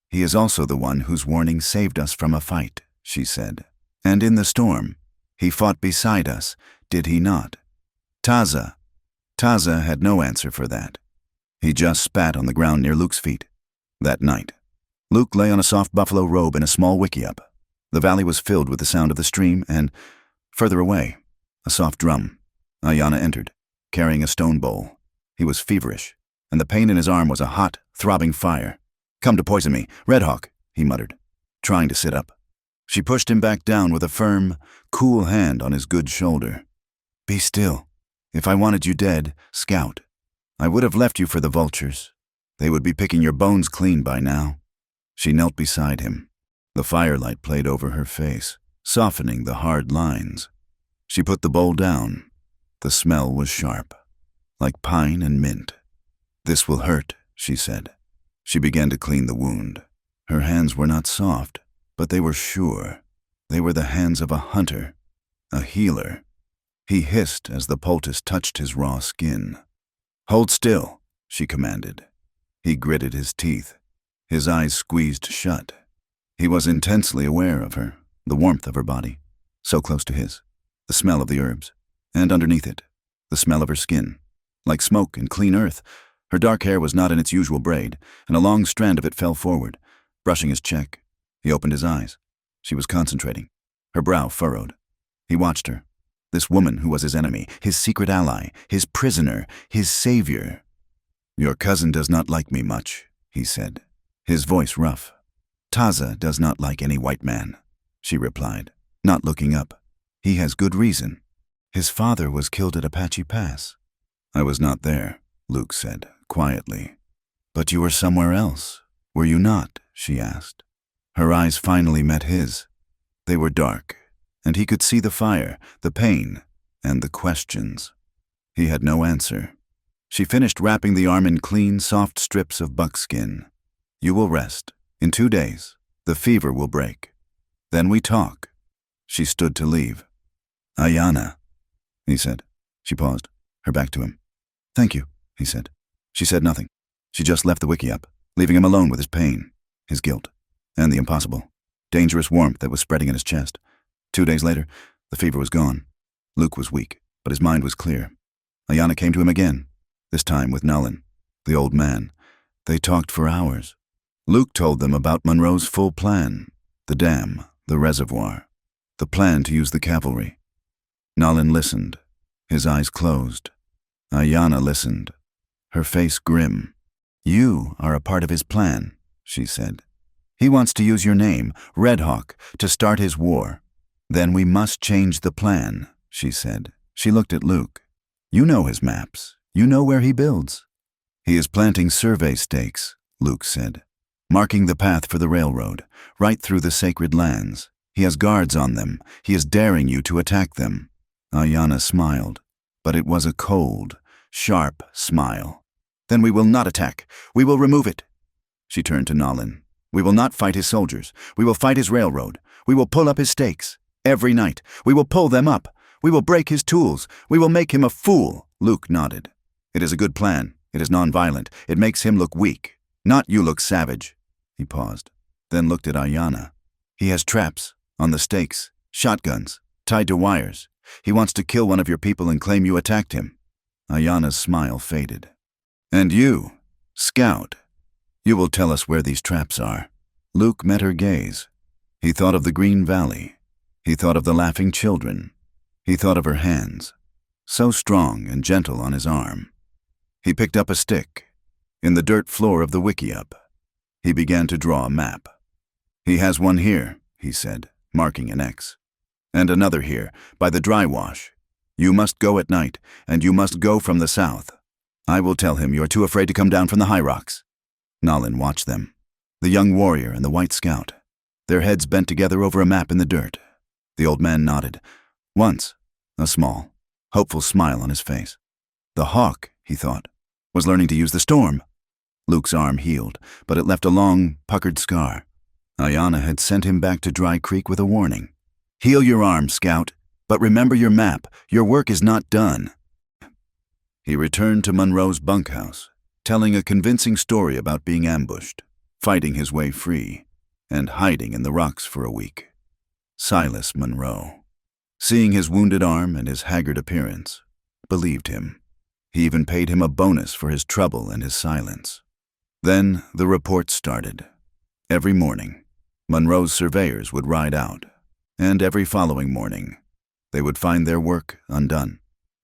He is also the one whose warning saved us from a fight," she said. "And in the storm, he fought beside us, did he not?" Taza had no answer for that. He just spat on the ground near Luke's feet. That night, Luke lay on a soft buffalo robe in a small wickiup. The valley was filled with the sound of the stream, and, further away, a soft drum. Ayana entered, carrying a stone bowl. He was feverish, and the pain in his arm was a hot, throbbing fire. "Come to poison me, Red Hawk," he muttered, trying to sit up. She pushed him back down with a firm, cool hand on his good shoulder. "Be still. If I wanted you dead, Scout, I would have left you for the vultures. They would be picking your bones clean by now." She knelt beside him. The firelight played over her face, softening the hard lines. She put the bowl down. The smell was sharp, like pine and mint. "This will hurt," she said. She began to clean the wound. Her hands were not soft, but they were sure. They were the hands of a hunter, a healer. He hissed as the poultice touched his raw skin. "Hold still," she commanded. He gritted his teeth, his eyes squeezed shut. He was intensely aware of her, the warmth of her body, so close to his, the smell of the herbs, and underneath it, the smell of her skin. Like smoke and clean earth, her dark hair was not in its usual braid, and a long strand of it fell forward, brushing his cheek. He opened his eyes. She was concentrating, her brow furrowed. He watched her. This woman who was his enemy, his secret ally, his prisoner, his savior. "Your cousin does not like me much," he said, his voice rough. "Taza does not like any white man," she replied, not looking up. "He has good reason. His father was killed at Apache Pass." "I was not there," Luke said, quietly. "But you were somewhere else, were you not?" she asked. Her eyes finally met his. They were dark, and he could see the fire, the pain, and the questions. He had no answer. She finished wrapping the arm in clean, soft strips of buckskin. "You will rest. In 2 days, the fever will break. Then we talk." She stood to leave. "Ayana," he said. She paused, her back to him. "Thank you," he said. She said nothing. She just left the wickiup, leaving him alone with his pain, his guilt, and the impossible, dangerous warmth that was spreading in his chest. 2 days later, the fever was gone. Luke was weak, but his mind was clear. Ayana came to him again, this time with Nolan, the old man. They talked for hours. Luke told them about Monroe's full plan, the dam, the reservoir, the plan to use the cavalry. Nolan listened, his eyes closed. Ayana listened, her face grim. "You are a part of his plan," she said. "He wants to use your name, Red Hawk, to start his war. Then we must change the plan," she said. She looked at Luke. "You know his maps. You know where he builds." "He is planting survey stakes," Luke said, "marking the path for the railroad, right through the sacred lands. He has guards on them. He is daring you to attack them." Ayana smiled, but it was a cold, sharp smile. "Then we will not attack. We will remove it." She turned to Nolan. "We will not fight his soldiers. We will fight his railroad. We will pull up his stakes. Every night. We will pull them up. We will break his tools. We will make him a fool." Luke nodded. "It is a good plan. It is nonviolent. It makes him look weak. Not you look savage." He paused, then looked at Ayana. "He has traps, on the stakes, shotguns, tied to wires. He wants to kill one of your people and claim you attacked him." Ayana's smile faded. "And you, Scout, you will tell us where these traps are." Luke met her gaze. He thought of the green valley. He thought of the laughing children. He thought of her hands, so strong and gentle on his arm. He picked up a stick. In the dirt floor of the wickiup, he began to draw a map. "He has one here," he said, marking an X. "And another here, by the dry wash. You must go at night, and you must go from the south. I will tell him you are too afraid to come down from the high rocks." Nolan watched them, the young warrior and the white scout, their heads bent together over a map in the dirt. The old man nodded. Once, a small, hopeful smile on his face. The hawk, he thought, was learning to use the storm. Luke's arm healed, but it left a long, puckered scar. Ayanna had sent him back to Dry Creek with a warning. "Heal your arm, Scout, but remember your map. Your work is not done." He returned to Monroe's bunkhouse, telling a convincing story about being ambushed, fighting his way free, and hiding in the rocks for a week. Silas Monroe, seeing his wounded arm and his haggard appearance, believed him. He even paid him a bonus for his trouble and his silence. Then the reports started. Every morning, Monroe's surveyors would ride out, and every following morning, they would find their work undone.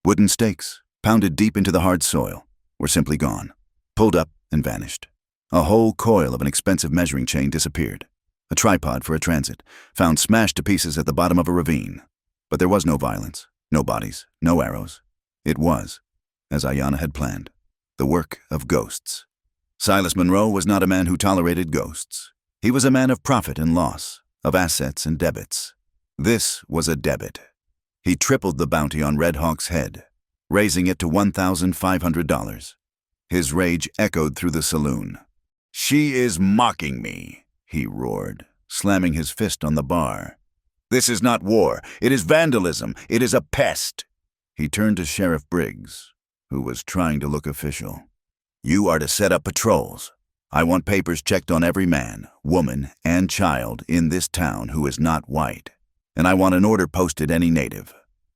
Wooden stakes, pounded deep into the hard soil, were simply gone, pulled up and vanished. A whole coil of an expensive measuring chain disappeared. A tripod for a transit, found smashed to pieces at the bottom of a ravine. But there was no violence, no bodies, no arrows. It was, as Ayanna had planned, the work of ghosts. Silas Monroe was not a man who tolerated ghosts. He was a man of profit and loss, of assets and debits. This was a debit. He tripled the bounty on Red Hawk's head, raising it to $1,500. His rage echoed through the saloon. "She is mocking me," he roared, slamming his fist on the bar. "This is not war. It is vandalism. It is a pest." He turned to Sheriff Briggs, who was trying to look official. "You are to set up patrols. I want papers checked on every man, woman, and child in this town who is not white. And I want an order posted any native.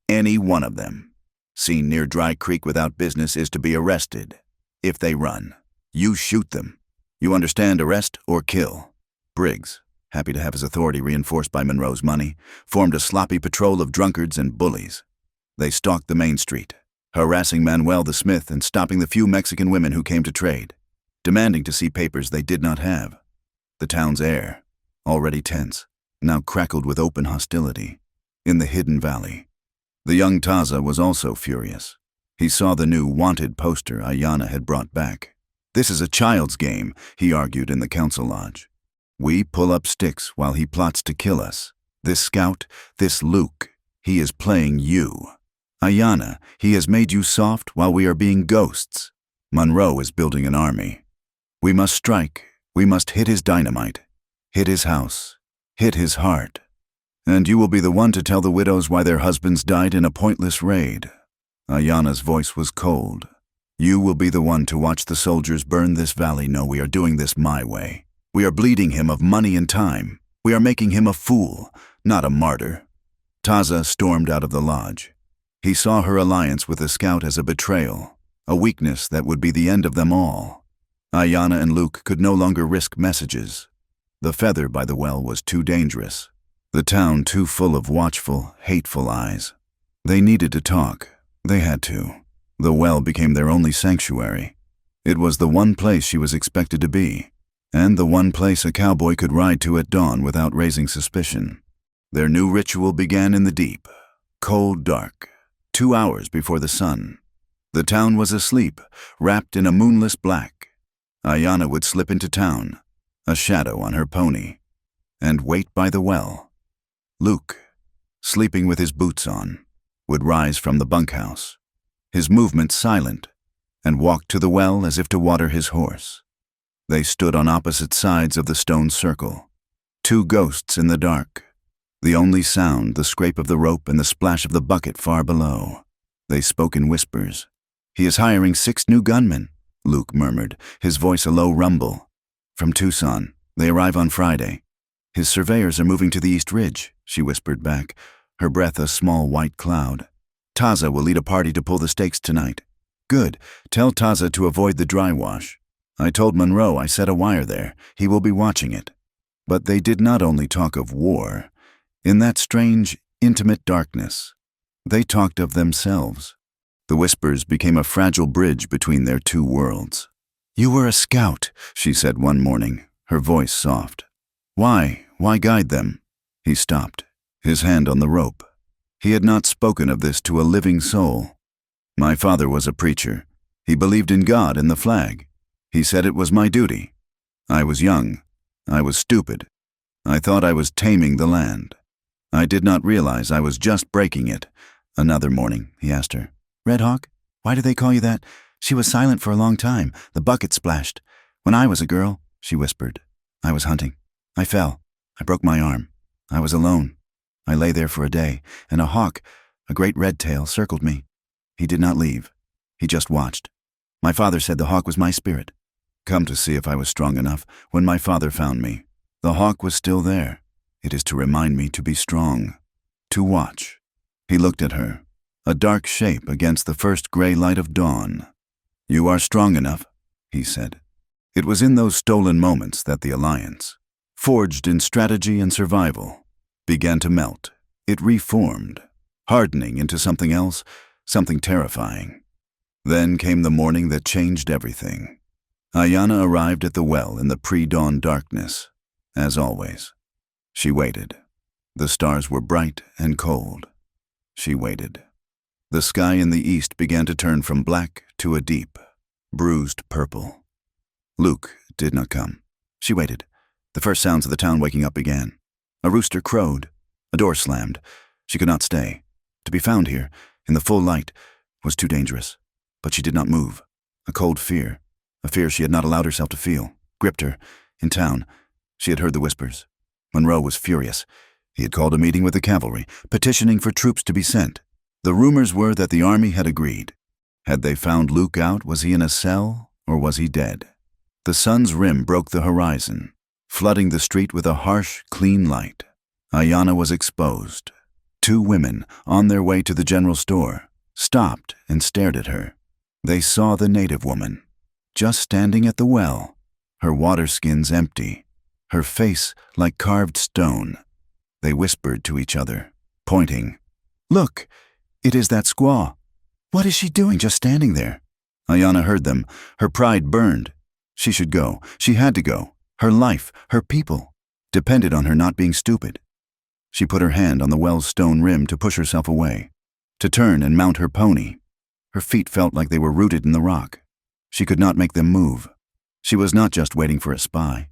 Any one of them seen near Dry Creek without business is to be arrested. If they run, you shoot them. You understand, arrest or kill." Briggs, happy to have his authority reinforced by Monroe's money, formed a sloppy patrol of drunkards and bullies. They stalked the main street, harassing Manuel the smith and stopping the few Mexican women who came to trade, demanding to see papers they did not have. The town's air, already tense, now crackled with open hostility. In the hidden valley, the young Taza was also furious. He saw the new wanted poster Ayanna had brought back. "This is a child's game," he argued in the council lodge. "We pull up sticks while he plots to kill us. This Scout, this Luke, he is playing you. Ayanna, he has made you soft while we are being ghosts. Monroe is building an army. We must strike. We must hit his dynamite, hit his house, hit his heart. And you will be the one to tell the widows why their husbands died in a pointless raid." Ayanna's voice was cold. "You will be the one to watch the soldiers burn this valley. No, we are doing this my way. We are bleeding him of money and time. We are making him a fool, not a martyr." Taza stormed out of the lodge. He saw her alliance with the Scout as a betrayal, a weakness that would be the end of them all. Ayanna and Luke could no longer risk messages. The feather by the well was too dangerous. The town too full of watchful, hateful eyes. They needed to talk. They had to. The well became their only sanctuary. It was the one place she was expected to be, and the one place a cowboy could ride to at dawn without raising suspicion. Their new ritual began in the deep, cold dark, 2 hours before the sun. The town was asleep, wrapped in a moonless black. Ayanna would slip into town, a shadow on her pony, and wait by the well. Luke, sleeping with his boots on, would rise from the bunkhouse, his movements silent, and walk to the well as if to water his horse. They stood on opposite sides of the stone circle, two ghosts in the dark. The only sound, the scrape of the rope and the splash of the bucket far below. They spoke in whispers. "He is hiring 6 new gunmen," Luke murmured, his voice a low rumble. "From Tucson. They arrive on Friday. His surveyors are moving to the East Ridge," she whispered back, her breath a small white cloud. "Taza will lead a party to pull the stakes tonight." "Good. Tell Taza to avoid the dry wash. I told Monroe I set a wire there. He will be watching it." But they did not only talk of war. In that strange, intimate darkness, they talked of themselves. The whispers became a fragile bridge between their two worlds. "You were a scout," she said one morning, her voice soft. "Why guide them?" He stopped, his hand on the rope. He had not spoken of this to a living soul. "My father was a preacher. He believed in God and the flag. He said it was my duty. I was young. I was stupid. I thought I was taming the land. I did not realize I was just breaking it." Another morning, he asked her, "Red Hawk? Why do they call you that?" She was silent for a long time. The bucket splashed. "When I was a girl," she whispered, "I was hunting. I fell. I broke my arm. I was alone. I lay there for a day, and a hawk, a great red tail, circled me. He did not leave. He just watched. My father said the hawk was my spirit. Come to see if I was strong enough. When my father found me, the hawk was still there. It is to remind me to be strong, to watch. He looked at her, a dark shape against the first gray light of dawn. You are strong enough, he said. It was in those stolen moments that the alliance, forged in strategy and survival, began to melt. It reformed, hardening into something else, something terrifying. Then came the morning that changed everything. Ayanna arrived at the well in the pre-dawn darkness, as always. She waited. The stars were bright and cold. She waited. The sky in the east began to turn from black to a deep, bruised purple. Luke did not come. She waited. The first sounds of the town waking up began. A rooster crowed. A door slammed. She could not stay. To be found here, in the full light, was too dangerous. But she did not move. A cold fear, a fear she had not allowed herself to feel, gripped her. In town, she had heard the whispers. Monroe was furious. He had called a meeting with the cavalry, petitioning for troops to be sent. The rumors were that the army had agreed. Had they found Luke out, was he in a cell, or was he dead? The sun's rim broke the horizon, flooding the street with a harsh, clean light. Ayanna was exposed. Two women, on their way to the general store, stopped and stared at her. They saw the native woman, just standing at the well, her water skins empty, her face like carved stone. They whispered to each other, pointing. Look, it is that squaw. What is she doing just standing there? Ayanna heard them. Her pride burned. She should go. She had to go. Her life, her people, depended on her not being stupid. She put her hand on the well's stone rim to push herself away, to turn and mount her pony. Her feet felt like they were rooted in the rock. She could not make them move. She was not just waiting for a spy.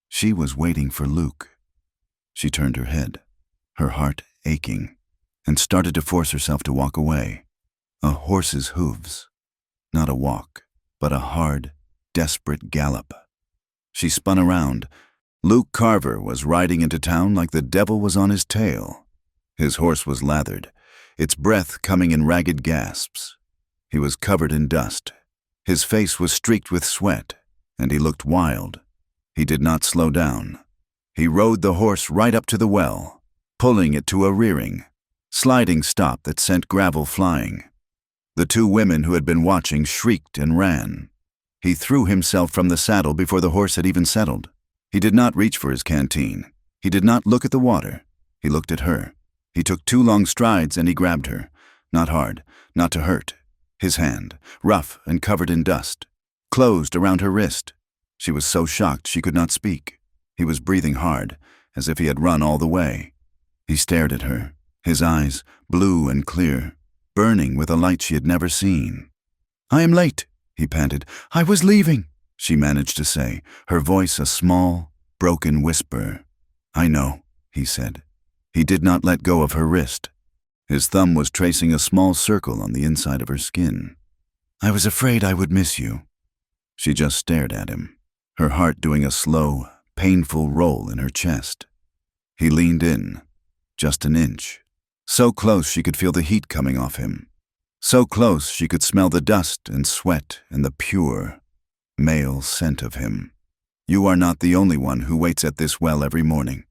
She was waiting for Luke. She turned her head, her heart aching, and started to force herself to walk away. A horse's hooves. Not a walk, but a hard, desperate gallop. She spun around. Luke Carver was riding into town like the devil was on his tail. His horse was lathered, its breath coming in ragged gasps. He was covered in dust. His face was streaked with sweat, and he looked wild. He did not slow down. He rode the horse right up to the well, pulling it to a rearing, sliding stop that sent gravel flying. The two women who had been watching shrieked and ran. He threw himself from the saddle before the horse had even settled. He did not reach for his canteen. He did not look at the water. He looked at her. He took 2 long strides and he grabbed her. Not hard, not to hurt. His hand, rough and covered in dust, closed around her wrist. She was so shocked she could not speak. He was breathing hard, as if he had run all the way. He stared at her, his eyes, blue and clear, burning with a light she had never seen. I am late, he panted. I was leaving, she managed to say, her voice a small, broken whisper. I know, he said. He did not let go of her wrist. His thumb was tracing a small circle on the inside of her skin. I was afraid I would miss you. She just stared at him, her heart doing a slow, painful roll in her chest. He leaned in, just an inch, so close she could feel the heat coming off him, so close she could smell the dust and sweat and the pure, male scent of him. You are not the only one who waits at this well every morning.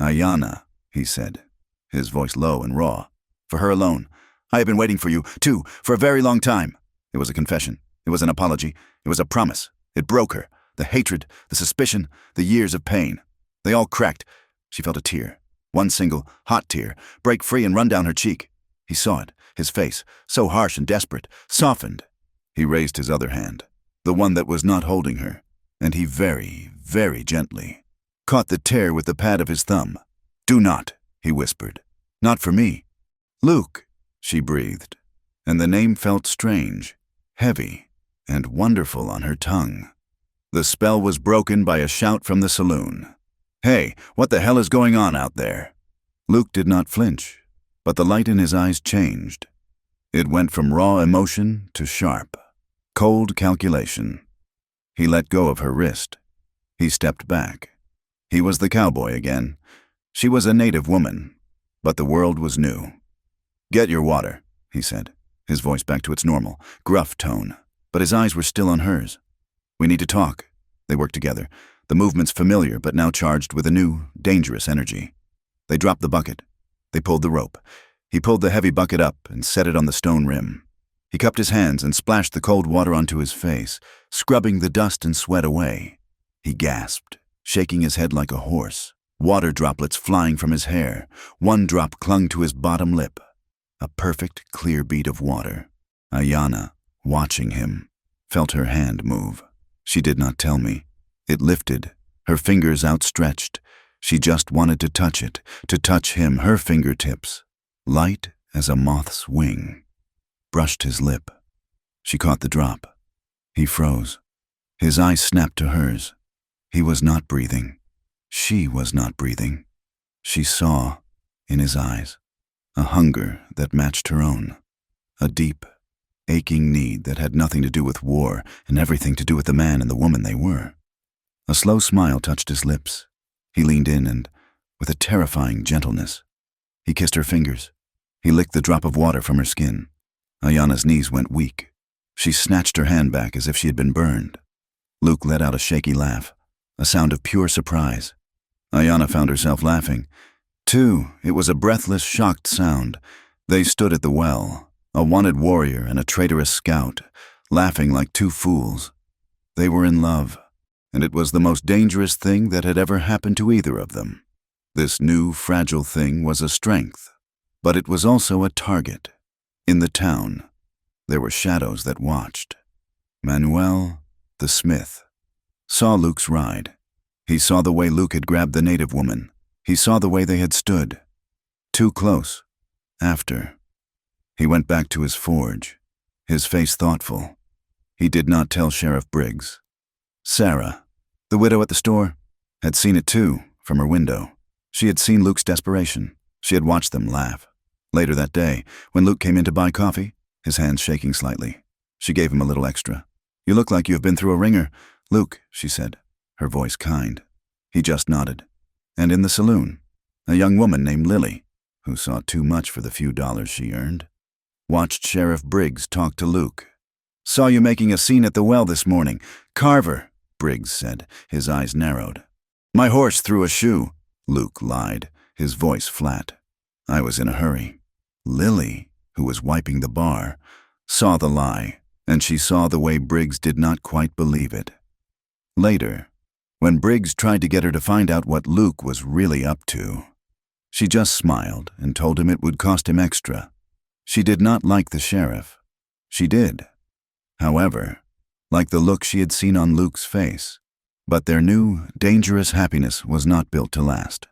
Ayanna, he said, his voice low and raw. For her alone. I have been waiting for you, too, for a very long time. It was a confession. It was an apology. It was a promise. It broke her. The hatred, the suspicion, the years of pain. They all cracked. She felt a tear, one single, hot tear, break free and run down her cheek. He saw it, his face, so harsh and desperate, softened. He raised his other hand, the one that was not holding her, and he very, very gently caught the tear with the pad of his thumb. Do not, he whispered. Not for me. Luke, she breathed, and the name felt strange, heavy, and wonderful on her tongue. The spell was broken by a shout from the saloon. Hey, what the hell is going on out there? Luke did not flinch, but the light in his eyes changed. It went from raw emotion to sharp, cold calculation. He let go of her wrist. He stepped back. He was the cowboy again. She was a native woman, but the world was new. "Get your water," he said, his voice back to its normal, gruff tone, but his eyes were still on hers. "We need to talk." They worked together, the movements familiar but now charged with a new, dangerous energy. They dropped the bucket. They pulled the rope. He pulled the heavy bucket up and set it on the stone rim. He cupped his hands and splashed the cold water onto his face, scrubbing the dust and sweat away. He gasped, shaking his head like a horse, water droplets flying from his hair. One drop clung to his bottom lip. A perfect, clear bead of water. Ayanna, watching him, felt her hand move. She did not tell me. It lifted, her fingers outstretched. She just wanted to touch it, to touch him, her fingertips, light as a moth's wing. Brushed his lip. She caught the drop. He froze. His eyes snapped to hers. He was not breathing. She was not breathing. She saw, in his eyes, a hunger that matched her own. A deep, aching need that had nothing to do with war and everything to do with the man and the woman they were. A slow smile touched his lips. He leaned in and, with a terrifying gentleness, he kissed her fingers. He licked the drop of water from her skin. Ayanna's knees went weak. She snatched her hand back as if she had been burned. Luke let out a shaky laugh, a sound of pure surprise. Ayanna found herself laughing. Too, it was a breathless, shocked sound. They stood at the well, a wanted warrior and a traitorous scout, laughing like two fools. They were in love, and it was the most dangerous thing that had ever happened to either of them. This new, fragile thing was a strength, but it was also a target. In the town, there were shadows that watched. Manuel, the smith, saw Luke's ride. He saw the way Luke had grabbed the native woman. He saw the way they had stood. Too close. After. He went back to his forge, his face thoughtful. He did not tell Sheriff Briggs. Sarah, the widow at the store, had seen it too, from her window. She had seen Luke's desperation. She had watched them laugh. Later that day, when Luke came in to buy coffee, his hands shaking slightly, she gave him a little extra. "You look like you have been through a ringer, Luke," she said, her voice kind. He just nodded. And in the saloon, a young woman named Lily, who saw too much for the few dollars she earned, watched Sheriff Briggs talk to Luke. "Saw you making a scene at the well this morning. Carver," Briggs said, his eyes narrowed. "My horse threw a shoe," Luke lied, his voice flat. "I was in a hurry." Lily, who was wiping the bar, saw the lie, and she saw the way Briggs did not quite believe it. Later, when Briggs tried to get her to find out what Luke was really up to, she just smiled and told him it would cost him extra. She did not like the sheriff. She did, however, like the look she had seen on Luke's face. But their new, dangerous happiness was not built to last.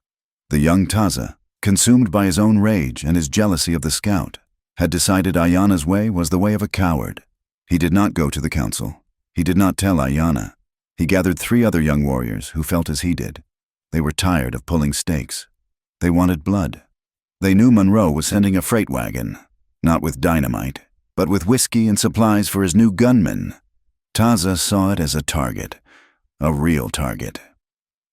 The young Taza, consumed by his own rage and his jealousy of the scout, had decided Ayanna's way was the way of a coward. He did not go to the council. He did not tell Ayanna. He gathered 3 other young warriors who felt as he did. They were tired of pulling stakes. They wanted blood. They knew Monroe was sending a freight wagon, not with dynamite, but with whiskey and supplies for his new gunmen. Taza saw it as a target, a real target.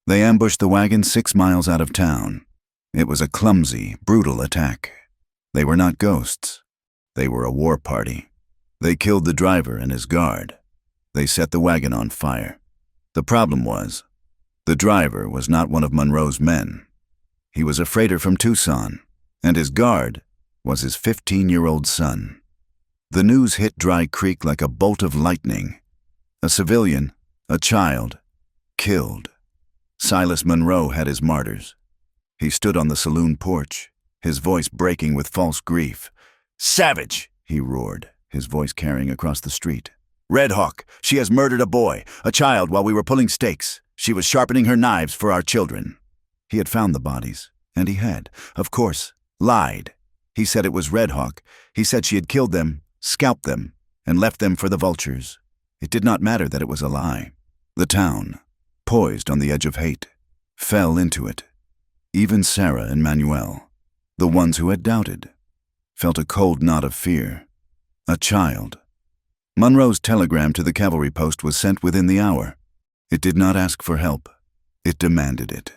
They ambushed the wagon 6 miles out of town. It was a clumsy, brutal attack. They were not ghosts. They were a war party. They killed the driver and his guard. They set the wagon on fire. The problem was, the driver was not one of Monroe's men. He was a freighter from Tucson, and his guard was his 15-year-old son. The news hit Dry Creek like a bolt of lightning. A civilian, a child, killed. Silas Monroe had his martyrs. He stood on the saloon porch, his voice breaking with false grief. "Savage!" he roared, his voice carrying across the street. "Red Hawk, she has murdered a boy, a child, while we were pulling stakes. She was sharpening her knives for our children." He had found the bodies, and he had, of course, lied. He said it was Red Hawk. He said she had killed them, scalped them, and left them for the vultures. It did not matter that it was a lie. The town, poised on the edge of hate, fell into it. Even Sarah and Manuel, the ones who had doubted, felt a cold knot of fear. A child. Monroe's telegram to the cavalry post was sent within the hour. It did not ask for help. It demanded it.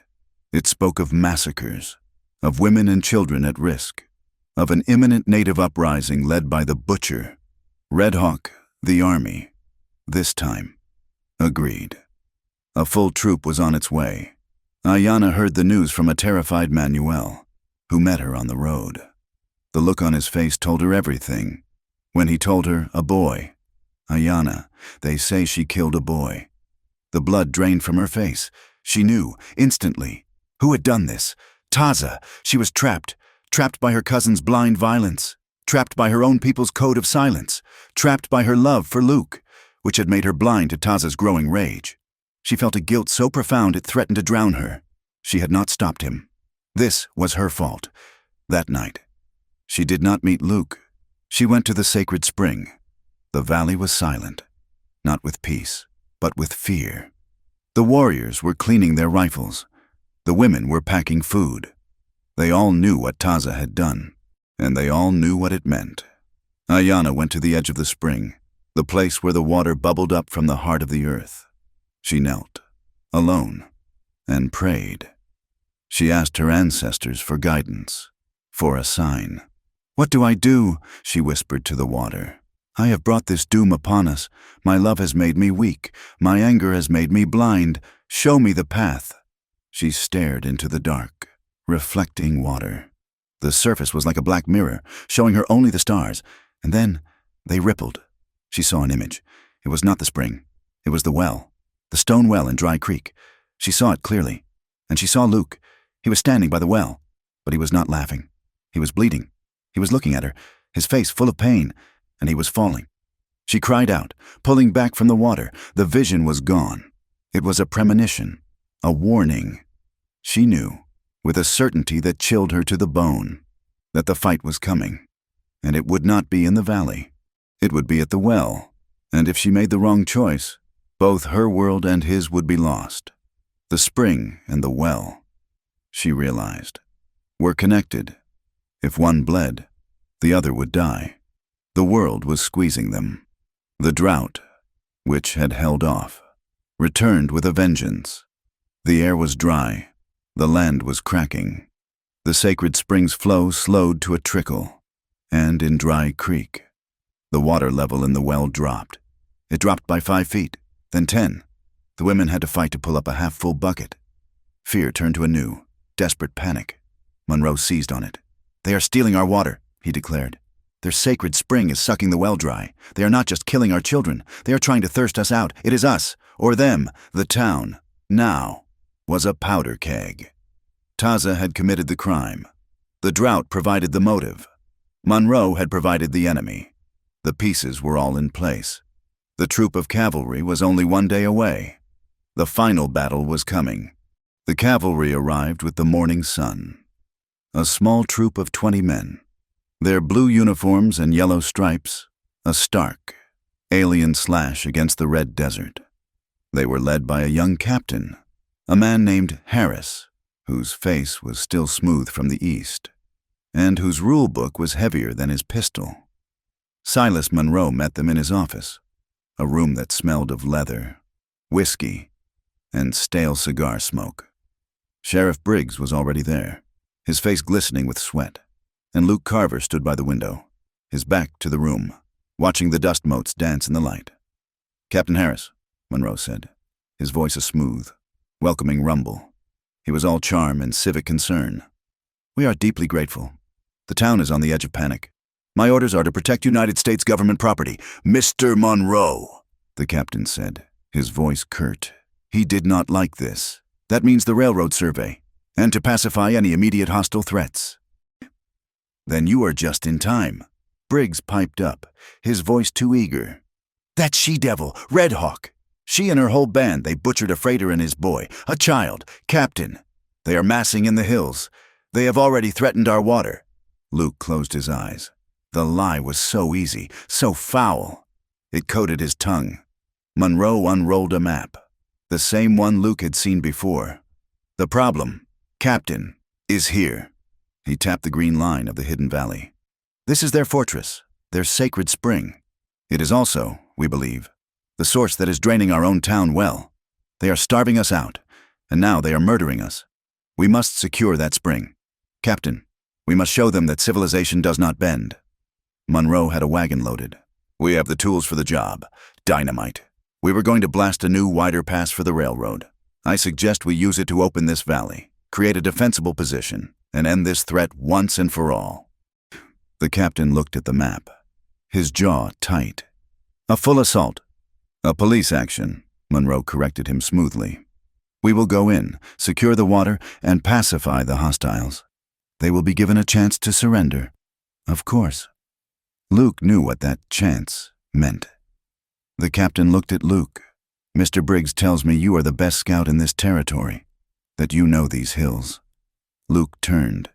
It spoke of massacres, of women and children at risk, of an imminent native uprising led by the butcher. Red Hawk, the army, this time, agreed. A full troop was on its way. Ayanna heard the news from a terrified Manuel, who met her on the road. The look on his face told her everything. When he told her, a boy. Ayanna, they say she killed a boy. The blood drained from her face. She knew, instantly. Who had done this? Taza. She was trapped by her cousin's blind violence, trapped by her own people's code of silence, trapped by her love for Luke, which had made her blind to Taza's growing rage. She felt a guilt so profound it threatened to drown her. She had not stopped him. This was her fault. That night, she did not meet Luke. She went to the sacred spring. The valley was silent, not with peace, but with fear. The warriors were cleaning their rifles. The women were packing food. They all knew what Taza had done, and they all knew what it meant. Ayanna went to the edge of the spring, the place where the water bubbled up from the heart of the earth. She knelt, alone, and prayed. She asked her ancestors for guidance, for a sign. "What do I do?" she whispered to the water. "I have brought this doom upon us. My love has made me weak. My anger has made me blind. Show me the path." She stared into the dark, reflecting water. The surface was like a black mirror, showing her only the stars, and then they rippled. She saw an image. It was not the spring. It was the well, the stone well in Dry Creek. She saw it clearly, and she saw Luke. He was standing by the well, but he was not laughing. He was bleeding. He was looking at her, his face full of pain, and he was falling. She cried out, pulling back from the water. The vision was gone. It was a premonition, a warning. She knew, with a certainty that chilled her to the bone, that the fight was coming, and it would not be in the valley. It would be at the well, and if she made the wrong choice, both her world and his would be lost. The spring and the well, she realized, were connected. If one bled, the other would die. The world was squeezing them. The drought, which had held off, returned with a vengeance. The air was dry. The land was cracking. The sacred spring's flow slowed to a trickle, and in Dry Creek, the water level in the well dropped. It dropped by 5 feet, then 10. The women had to fight to pull up a half-full bucket. Fear turned to a new, desperate panic. Monroe seized on it. "They are stealing our water," he declared. "Their sacred spring is sucking the well dry. They are not just killing our children. They are trying to thirst us out. It is us, or them, the town. Now was a powder keg." Taza had committed the crime. The drought provided the motive. Monroe had provided the enemy. The pieces were all in place. The troop of cavalry was only 1 day away. The final battle was coming. The cavalry arrived with the morning sun. A small troop of 20 men. Their blue uniforms and yellow stripes, a stark, alien slash against the red desert. They were led by a young captain, a man named Harris, whose face was still smooth from the east, and whose rule book was heavier than his pistol. Silas Monroe met them in his office, a room that smelled of leather, whiskey, and stale cigar smoke. Sheriff Briggs was already there, his face glistening with sweat, and Luke Carver stood by the window, his back to the room, watching the dust motes dance in the light. "Captain Harris," Monroe said, his voice a smooth, welcoming rumble. He was all charm and civic concern. "We are deeply grateful. The town is on the edge of panic. My orders are to protect United States government property." "Mr. Monroe," the captain said, his voice curt. He did not like this. "That means the railroad survey, and to pacify any immediate hostile threats." "Then you are just in time." Briggs piped up, his voice too eager. "That she-devil, Red Hawk. She and her whole band, they butchered a freighter and his boy, a child, Captain. They are massing in the hills. They have already threatened our water." Luke closed his eyes. The lie was so easy, so foul. It coated his tongue. Monroe unrolled a map, the same one Luke had seen before. "The problem, Captain, is here." He tapped the green line of the hidden valley. "This is their fortress, their sacred spring. It is also, we believe, the source that is draining our own town well. They are starving us out, and now they are murdering us. We must secure that spring. Captain, we must show them that civilization does not bend. Monroe had a wagon loaded. We have the tools for the job. Dynamite. We were going to blast a new, wider pass for the railroad. I suggest we use it to open this valley, create a defensible position, and end this threat once and for all. The captain looked at the map, his jaw tight. A full assault. A police action, Monroe corrected him smoothly. We will go in, secure the water, and pacify the hostiles. They will be given a chance to surrender. Of course. Luke knew what that chance meant. The captain looked at Luke. Mr. Briggs tells me you are the best scout in this territory, that you know these hills. Luke turned.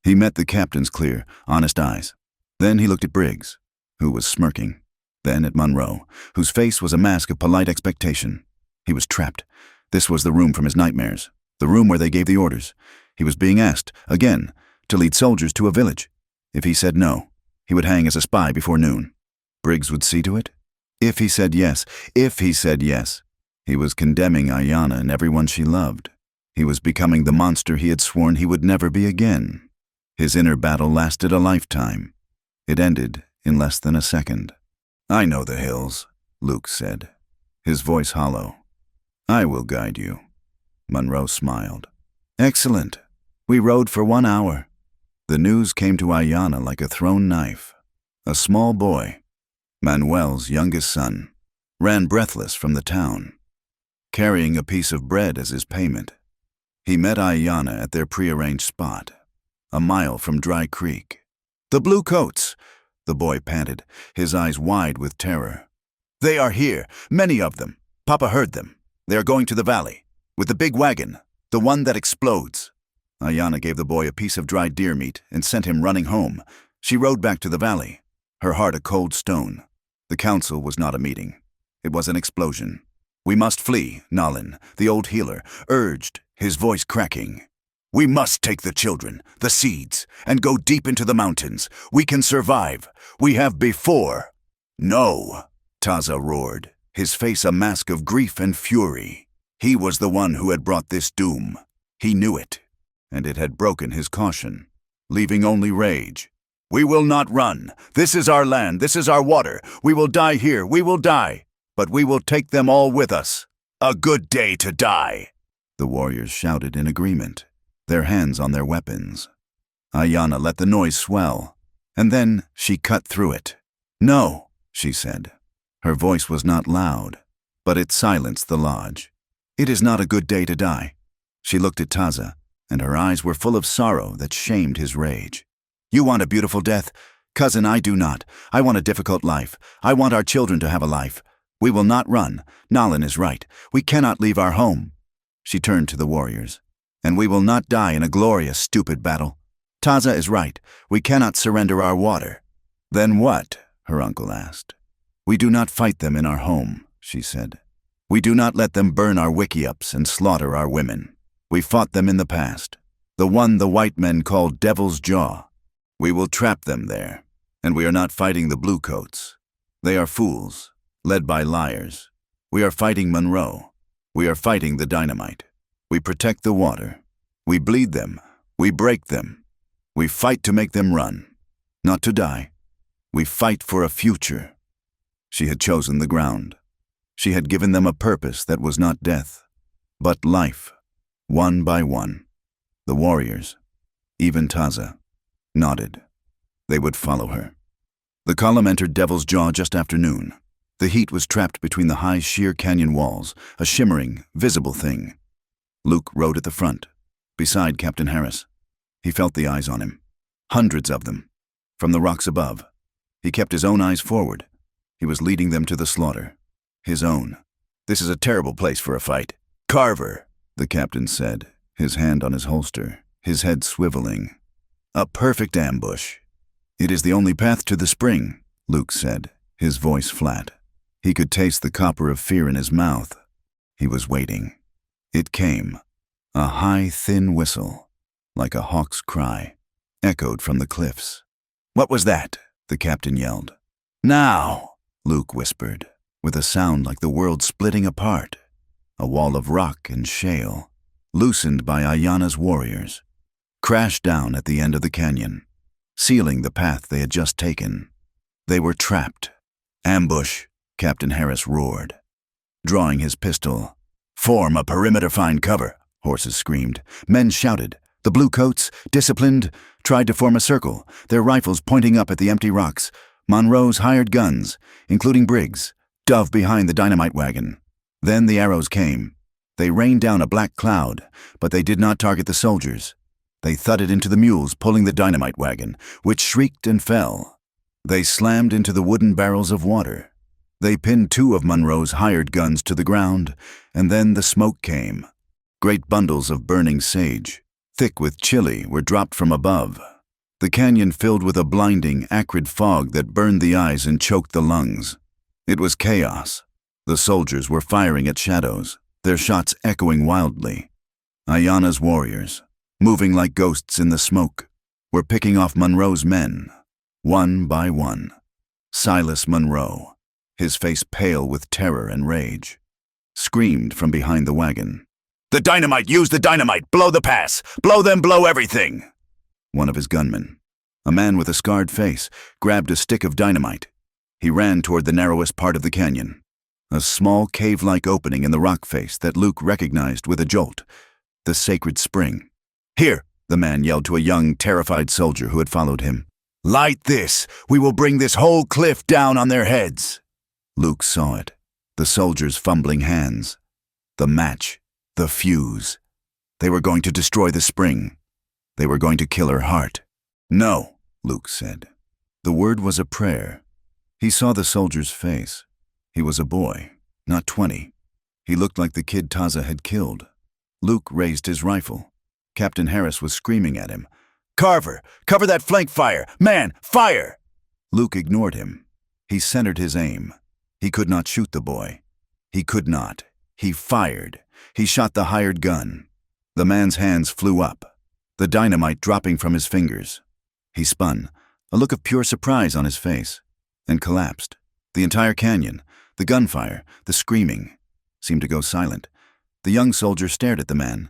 He met the captain's clear, honest eyes. Then he looked at Briggs, who was smirking. Then at Monroe, whose face was a mask of polite expectation. He was trapped. This was the room from his nightmares, the room where they gave the orders. He was being asked, again, to lead soldiers to a village. If he said no, he would hang as a spy before noon. Briggs would see to it? If he said yes, he was condemning Ayanna and everyone she loved. He was becoming the monster he had sworn he would never be again. His inner battle lasted a lifetime. It ended in less than a second. I know the hills, Luke said, his voice hollow. I will guide you. Monroe smiled. Excellent. We rode for 1 hour. The news came to Ayanna like a thrown knife. A small boy, Manuel's youngest son, ran breathless from the town, carrying a piece of bread as his payment. He met Ayanna at their prearranged spot, a mile from Dry Creek. The blue coats, the boy panted, his eyes wide with terror. They are here, many of them. Papa heard them. They are going to the valley, with the big wagon, the one that explodes. Ayanna gave the boy a piece of dried deer meat and sent him running home. She rode back to the valley, her heart a cold stone. The council was not a meeting. It was an explosion. We must flee, Nalin, the old healer, urged, his voice cracking. We must take the children, the seeds, and go deep into the mountains. We can survive. We have before. No, Taza roared, his face a mask of grief and fury. He was the one who had brought this doom. He knew it, and it had broken his caution, leaving only rage. We will not run. This is our land. This is our water. We will die here. We will die. But we will take them all with us. A good day to die. The warriors shouted in agreement, their hands on their weapons. Ayanna let the noise swell, and then she cut through it. No, she said. Her voice was not loud, but it silenced the lodge. It is not a good day to die. She looked at Taza, and her eyes were full of sorrow that shamed his rage. You want a beautiful death? Cousin, I do not. I want a difficult life. I want our children to have a life. We will not run. Nalin is right. We cannot leave our home. She turned to the warriors. And we will not die in a glorious, stupid battle. Taza is right. We cannot surrender our water. Then what? Her uncle asked. We do not fight them in our home, she said. We do not let them burn our wickiups and slaughter our women. We fought them in the past. The one the white men called Devil's Jaw. We will trap them there. And we are not fighting the bluecoats. They are fools, led by liars. We are fighting Monroe. We are fighting the dynamite. We protect the water. We bleed them. We break them. We fight to make them run, not to die. We fight for a future. She had chosen the ground. She had given them a purpose that was not death, but life, one by one. The warriors, even Taza, nodded. They would follow her. The column entered Devil's Jaw just after noon. The heat was trapped between the high, sheer canyon walls, a shimmering, visible thing. Luke rode at the front, beside Captain Harris. He felt the eyes on him, hundreds of them, from the rocks above. He kept his own eyes forward. He was leading them to the slaughter. His own. This is a terrible place for a fight. Carver, the captain said, his hand on his holster, his head swiveling. A perfect ambush. It is the only path to the spring, Luke said, his voice flat. He could taste the copper of fear in his mouth. He was waiting. It came. A high, thin whistle, like a hawk's cry, echoed from the cliffs. What was that? The captain yelled. Now, Luke whispered, with a sound like the world splitting apart. A wall of rock and shale, loosened by Ayana's warriors, crashed down at the end of the canyon, sealing the path they had just taken. They were trapped. "Ambush," Captain Harris roared, drawing his pistol. "Form a perimeter, find cover," horses screamed. Men shouted. The bluecoats, disciplined, tried to form a circle, their rifles pointing up at the empty rocks. Monroe's hired guns, including Briggs, dove behind the dynamite wagon. Then the arrows came. They rained down a black cloud, but they did not target the soldiers. They thudded into the mules pulling the dynamite wagon, which shrieked and fell. They slammed into the wooden barrels of water. They pinned 2 of Monroe's hired guns to the ground, and then the smoke came. Great bundles of burning sage, thick with chili, were dropped from above. The canyon filled with a blinding, acrid fog that burned the eyes and choked the lungs. It was chaos. The soldiers were firing at shadows, their shots echoing wildly. Ayana's warriors, moving like ghosts in the smoke, were picking off Monroe's men, one by one. Silas Monroe, his face pale with terror and rage, screamed from behind the wagon. "The dynamite! Use the dynamite! Blow the pass! Blow them! Blow everything!" One of his gunmen, a man with a scarred face, grabbed a stick of dynamite. He ran toward the narrowest part of the canyon, a small cave-like opening in the rock face that Luke recognized with a jolt, the sacred spring. "Here," the man yelled to a young, terrified soldier who had followed him. "Light this! We will bring this whole cliff down on their heads!" Luke saw it, the soldiers' fumbling hands, the match, the fuse. They were going to destroy the spring. They were going to kill her heart. "No," Luke said. The word was a prayer. He saw the soldier's face. He was a boy, not 20. He looked like the kid Taza had killed. Luke raised his rifle. Captain Harris was screaming at him. "Carver, cover that flank fire! Man, fire!" Luke ignored him. He centered his aim. He could not shoot the boy. He could not. He fired. He shot the hired gun. The man's hands flew up, the dynamite dropping from his fingers. He spun, a look of pure surprise on his face, and collapsed. The entire canyon, the gunfire, the screaming, seemed to go silent. The young soldier stared at the man,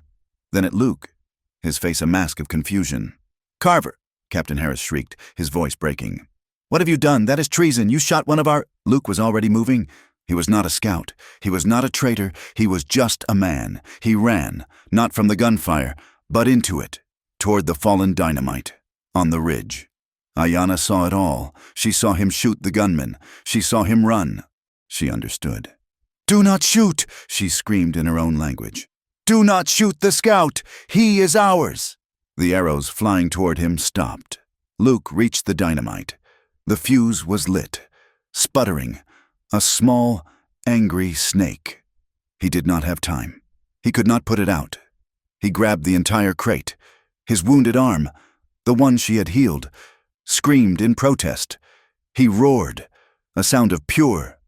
then at Luke, his face a mask of confusion. "Carver!" Captain Harris shrieked, his voice breaking. "What have you done? That is treason! You shot one of our—" Luke was already moving. He was not a scout. He was not a traitor. He was just a man. He ran, not from the gunfire, but into it, toward the fallen dynamite, on the ridge. Ayana saw it all. She saw him shoot the gunman. She saw him run. She understood. "Do not shoot!" she screamed in her own language. "Do not shoot the scout! He is ours!" The arrows flying toward him stopped. Luke reached the dynamite. The fuse was lit, sputtering, a small, angry snake. He did not have time. He could not put it out. He grabbed the entire crate. His wounded arm, the one she had healed, screamed in protest. He roared, a sound of pure,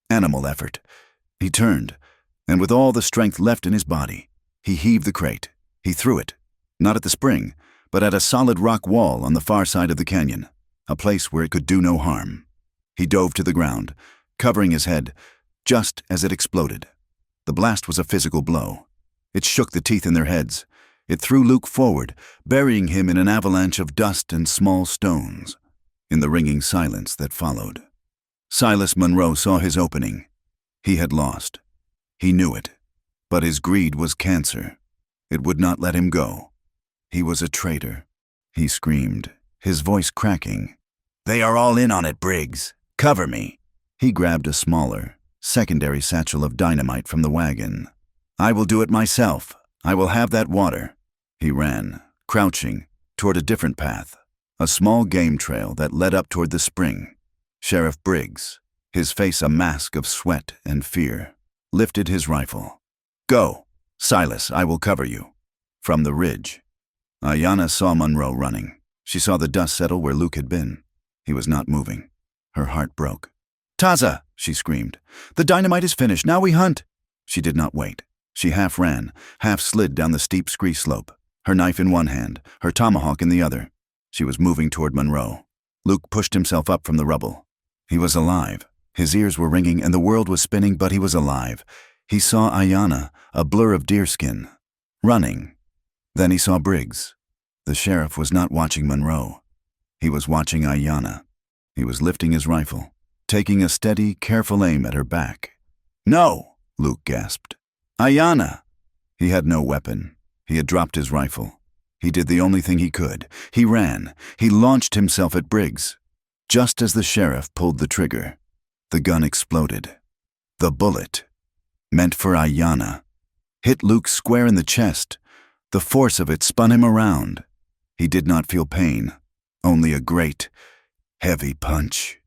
animal effort. He turned, and with all the strength left in his body, he heaved the crate. He threw it, not at the spring, but at a solid rock wall on the far side of the canyon, a place where it could do no harm. He dove to the ground, covering his head, just as it exploded. The blast was a physical blow. It shook the teeth in their heads. It threw Luke forward, burying him in an avalanche of dust and small stones. In the ringing silence that followed, Silas Monroe saw his opening. He had lost. He knew it. But his greed was cancer. It would not let him go. He was a traitor. He screamed, his voice cracking. "They are all in on it, Briggs. Cover me." He grabbed a smaller, secondary satchel of dynamite from the wagon. "I will do it myself. I will have that water." He ran, crouching, toward a different path, a small game trail that led up toward the spring. Sheriff Briggs, his face a mask of sweat and fear, lifted his rifle. "Go, Silas, I will cover you." From the ridge, Ayana saw Monroe running. She saw the dust settle where Luke had been. He was not moving. Her heart broke. "Taza!" she screamed. "The dynamite is finished. Now we hunt." She did not wait. She half ran, half slid down the steep scree slope, her knife in one hand, her tomahawk in the other. She was moving toward Monroe. Luke pushed himself up from the rubble. He was alive. His ears were ringing and the world was spinning, but he was alive. He saw Ayana, a blur of deerskin. running. Then he saw Briggs. The sheriff was not watching Monroe. He was watching Ayanna. He was lifting his rifle, taking a steady, careful aim at her back. "No!" Luke gasped. "Ayanna!" He had no weapon. He had dropped his rifle. He did the only thing he could. He ran. He launched himself at Briggs. Just as the sheriff pulled the trigger, the gun exploded. The bullet, meant for Ayanna, hit Luke square in the chest. The force of it spun him around. He did not feel pain, only a great, heavy punch.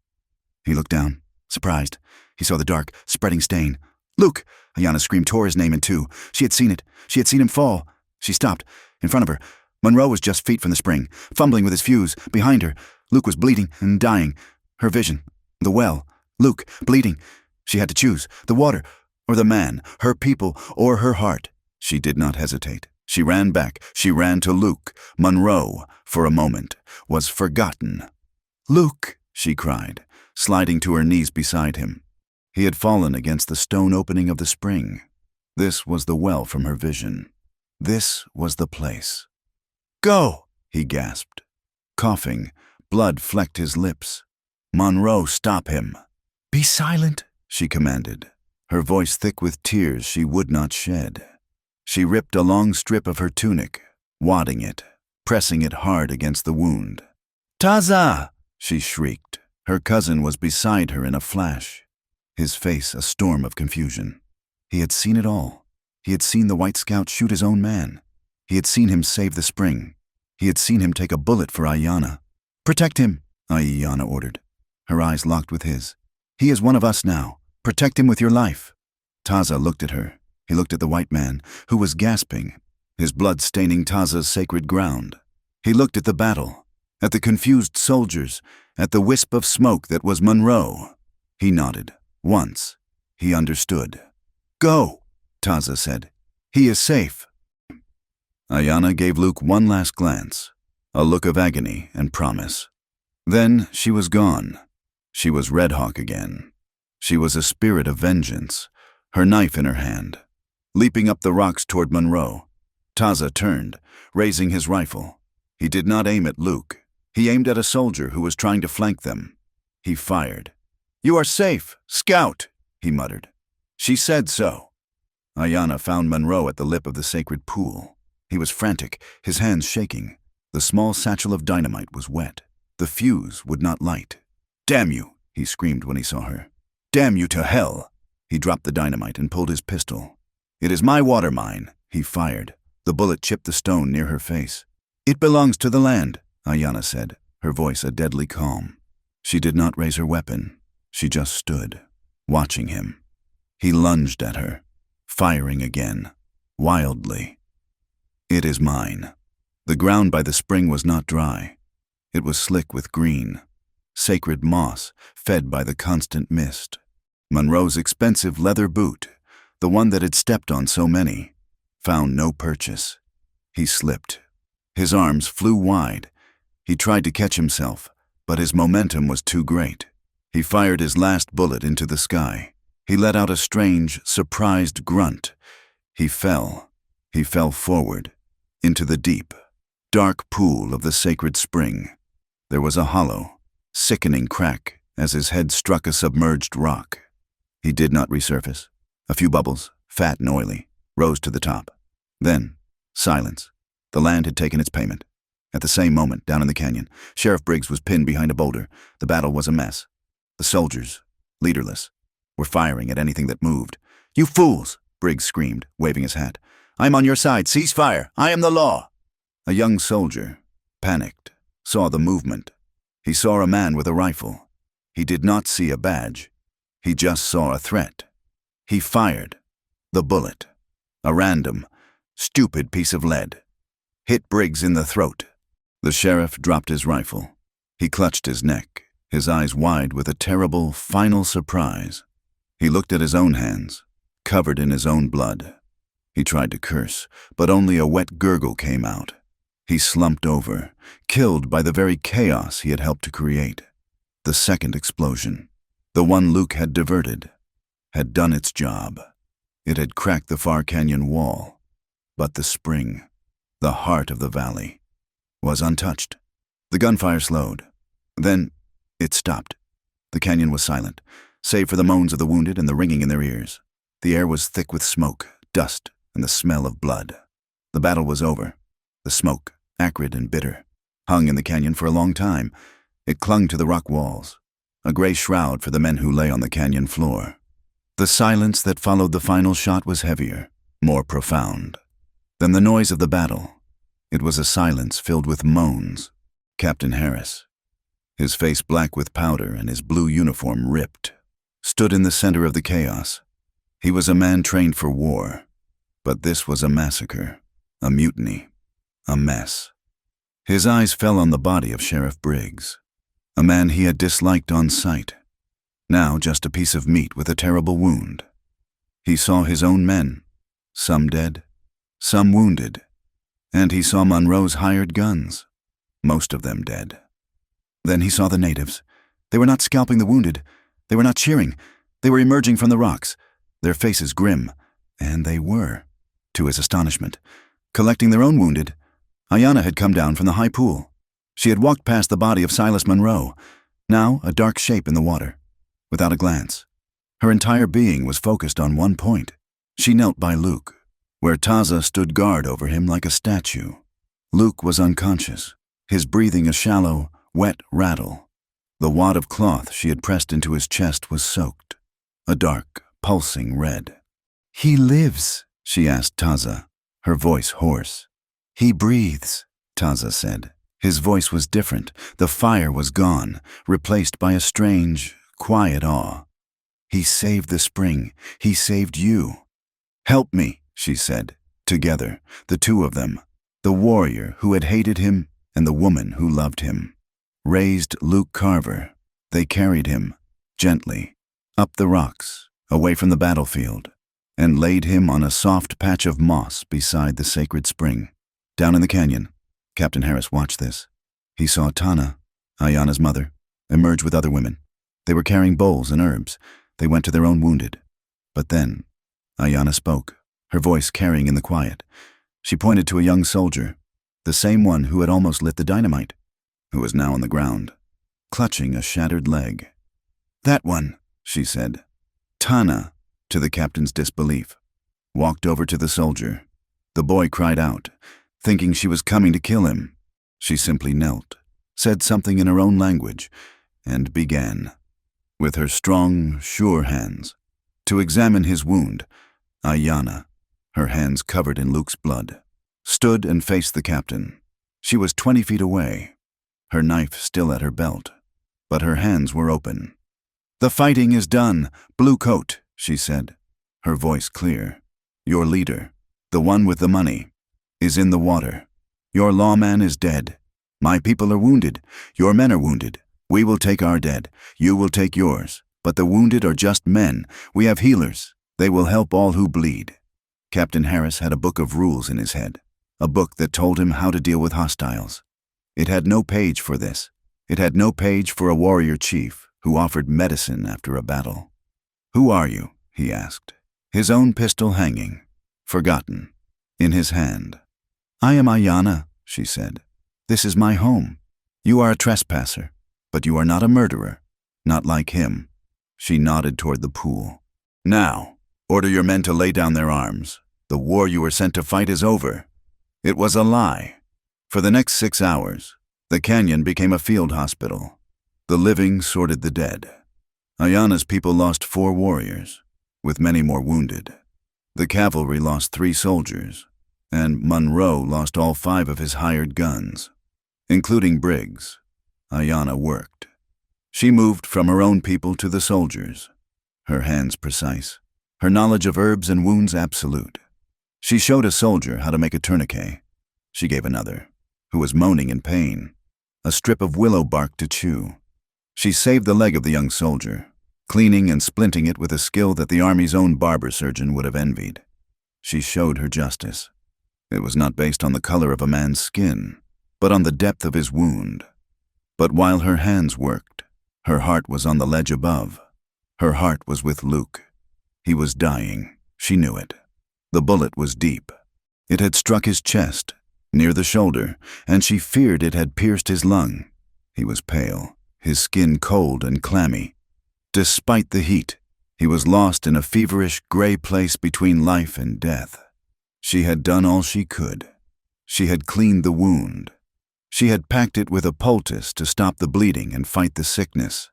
He looked down, surprised. He saw the dark, spreading stain. "Luke!" Ayanna screamed, tore his name in two. She had seen it. She had seen him fall. She stopped. In front of her, Monroe was just feet from the spring, fumbling with his fuse. Behind her, Luke was bleeding and dying. Her vision, the well, Luke, bleeding. She had to choose, the water or the man, her people or her heart. She did not hesitate. She ran back. She ran to Luke. Monroe, for a moment, was forgotten. "Luke!" she cried, sliding to her knees beside him. He had fallen against the stone opening of the spring. This was the well from her vision. This was the place. "Go!" he gasped. Coughing, blood flecked his lips. "Monroe, stop him!" "Be silent," she commanded, her voice thick with tears she would not shed. She ripped a long strip of her tunic, wadding it, pressing it hard against the wound. "Taza!" she shrieked. Her cousin was beside her in a flash, his face a storm of confusion. He had seen it all. He had seen the White Scout shoot his own man. He had seen him save the spring. He had seen him take a bullet for Ayanna. "Protect him," Ayanna ordered, her eyes locked with his. "He is one of us now. Protect him with your life." Taza looked at her. He looked at the white man, who was gasping, his blood staining Taza's sacred ground. He looked at the battle, at the confused soldiers, at the wisp of smoke that was Monroe. He nodded. Once, he understood. "Go," Taza said. "He is safe." Ayanna gave Luke one last glance, a look of agony and promise. Then she was gone. She was Red Hawk again. She was a spirit of vengeance, her knife in her hand. Leaping up the rocks toward Monroe, Taza turned, raising his rifle. He did not aim at Luke. He aimed at a soldier who was trying to flank them. He fired. "You are safe, Scout," he muttered. "She said so." Ayanna found Monroe at the lip of the sacred pool. He was frantic, his hands shaking. The small satchel of dynamite was wet. The fuse would not light. "Damn you," he screamed when he saw her. "Damn you to hell." He dropped the dynamite and pulled his pistol. "It is my water mine," he fired. The bullet chipped the stone near her face. "It belongs to the land," Ayanna said, her voice a deadly calm. She did not raise her weapon. She just stood, watching him. He lunged at her, firing again, wildly. "It is mine." The ground by the spring was not dry. It was slick with green, sacred moss fed by the constant mist. Monroe's expensive leather boot, the one that had stepped on so many, found no purchase. He slipped. His arms flew wide. He tried to catch himself, but his momentum was too great. He fired his last bullet into the sky. He let out a strange, surprised grunt. He fell. He fell forward, into the deep, dark pool of the sacred spring. There was a hollow, sickening crack as his head struck a submerged rock. He did not resurface. A few bubbles, fat and oily, rose to the top. Then, silence. The land had taken its payment. At the same moment, down in the canyon, Sheriff Briggs was pinned behind a boulder. The battle was a mess. The soldiers, leaderless, were firing at anything that moved. "You fools!" Briggs screamed, waving his hat. "I am on your side. Cease fire. I am the law." A young soldier, panicked, saw the movement. He saw a man with a rifle. He did not see a badge. He just saw a threat. He fired. The bullet, a random, stupid piece of lead, hit Briggs in the throat. The sheriff dropped his rifle. He clutched his neck, his eyes wide with a terrible, final surprise. He looked at his own hands, covered in his own blood. He tried to curse, but only a wet gurgle came out. He slumped over, killed by the very chaos he had helped to create. The second explosion, the one Luke had diverted, had done its job. It had cracked the far canyon wall. But the spring, the heart of the valley, was untouched. The gunfire slowed. Then it stopped. The canyon was silent, save for the moans of the wounded and the ringing in their ears. The air was thick with smoke, dust, and the smell of blood. The battle was over. The smoke, acrid and bitter, hung in the canyon for a long time. It clung to the rock walls, a gray shroud for the men who lay on the canyon floor. The silence that followed the final shot was heavier, more profound than the noise of the battle. It was a silence filled with moans. Captain Harris, his face black with powder and his blue uniform ripped, stood in the center of the chaos. He was a man trained for war, but this was a massacre, a mutiny, a mess. His eyes fell on the body of Sheriff Briggs, a man he had disliked on sight, now just a piece of meat with a terrible wound. He saw his own men, some dead, some wounded, and he saw Monroe's hired guns, most of them dead. Then he saw the natives. They were not scalping the wounded. They were not cheering. They were emerging from the rocks, their faces grim, and they were, to his astonishment, collecting their own wounded. Ayanna had come down from the high pool. She had walked past the body of Silas Monroe, now a dark shape in the water, without a glance. Her entire being was focused on one point. She knelt by Luke, where Taza stood guard over him like a statue. Luke was unconscious, his breathing a shallow, wet rattle. The wad of cloth she had pressed into his chest was soaked, a dark, pulsing red. "He lives," she asked Taza, her voice hoarse. "He breathes," Taza said. His voice was different. The fire was gone, replaced by a strange, quiet awe. "He saved the spring. He saved you." "Help me," she said. Together, the two of them, the warrior who had hated him and the woman who loved him, raised Luke Carver. They carried him, gently, up the rocks, away from the battlefield, and laid him on a soft patch of moss beside the sacred spring. Down in the canyon, Captain Harris watched this. He saw Tana, Ayanna's mother, emerge with other women. They were carrying bowls and herbs. They went to their own wounded. But then, Ayanna spoke, her voice carrying in the quiet. She pointed to a young soldier, the same one who had almost lit the dynamite, who was now on the ground, clutching a shattered leg. "That one," she said. Tana, to the captain's disbelief, walked over to the soldier. The boy cried out, thinking she was coming to kill him. She simply knelt, said something in her own language, and began, with her strong, sure hands, to examine his wound. Ayanna, her hands covered in Luke's blood, stood and faced the captain. She was 20 feet away, her knife still at her belt, but her hands were open. "The fighting is done, Blue Coat," she said, her voice clear. "Your leader, the one with the money, is in the water. Your lawman is dead. My people are wounded. Your men are wounded. We will take our dead. You will take yours. But the wounded are just men. We have healers. They will help all who bleed." Captain Harris had a book of rules in his head, a book that told him how to deal with hostiles. It had no page for this. It had no page for a warrior chief who offered medicine after a battle. "Who are you?" he asked, his own pistol hanging, forgotten, in his hand. "I am Ayanna," she said. "This is my home. You are a trespasser, but you are not a murderer, not like him." She nodded toward the pool. "Now, order your men to lay down their arms. The war you were sent to fight is over." It was a lie. For the next 6 hours, the canyon became a field hospital. The living sorted the dead. Ayanna's people lost 4 warriors, with many more wounded. The cavalry lost 3 soldiers, and Monroe lost all 5 of his hired guns, including Briggs. Ayanna worked. She moved from her own people to the soldiers, her hands precise, her knowledge of herbs and wounds absolute. She showed a soldier how to make a tourniquet. She gave another, who was moaning in pain, a strip of willow bark to chew. She saved the leg of the young soldier, cleaning and splinting it with a skill that the Army's own barber surgeon would have envied. She showed her justice. It was not based on the color of a man's skin, but on the depth of his wound. But while her hands worked, her heart was on the ledge above. Her heart was with Luke. He was dying. She knew it. The bullet was deep. It had struck his chest, near the shoulder, and she feared it had pierced his lung. He was pale, his skin cold and clammy. Despite the heat, he was lost in a feverish gray place between life and death. She had done all she could. She had cleaned the wound. She had packed it with a poultice to stop the bleeding and fight the sickness.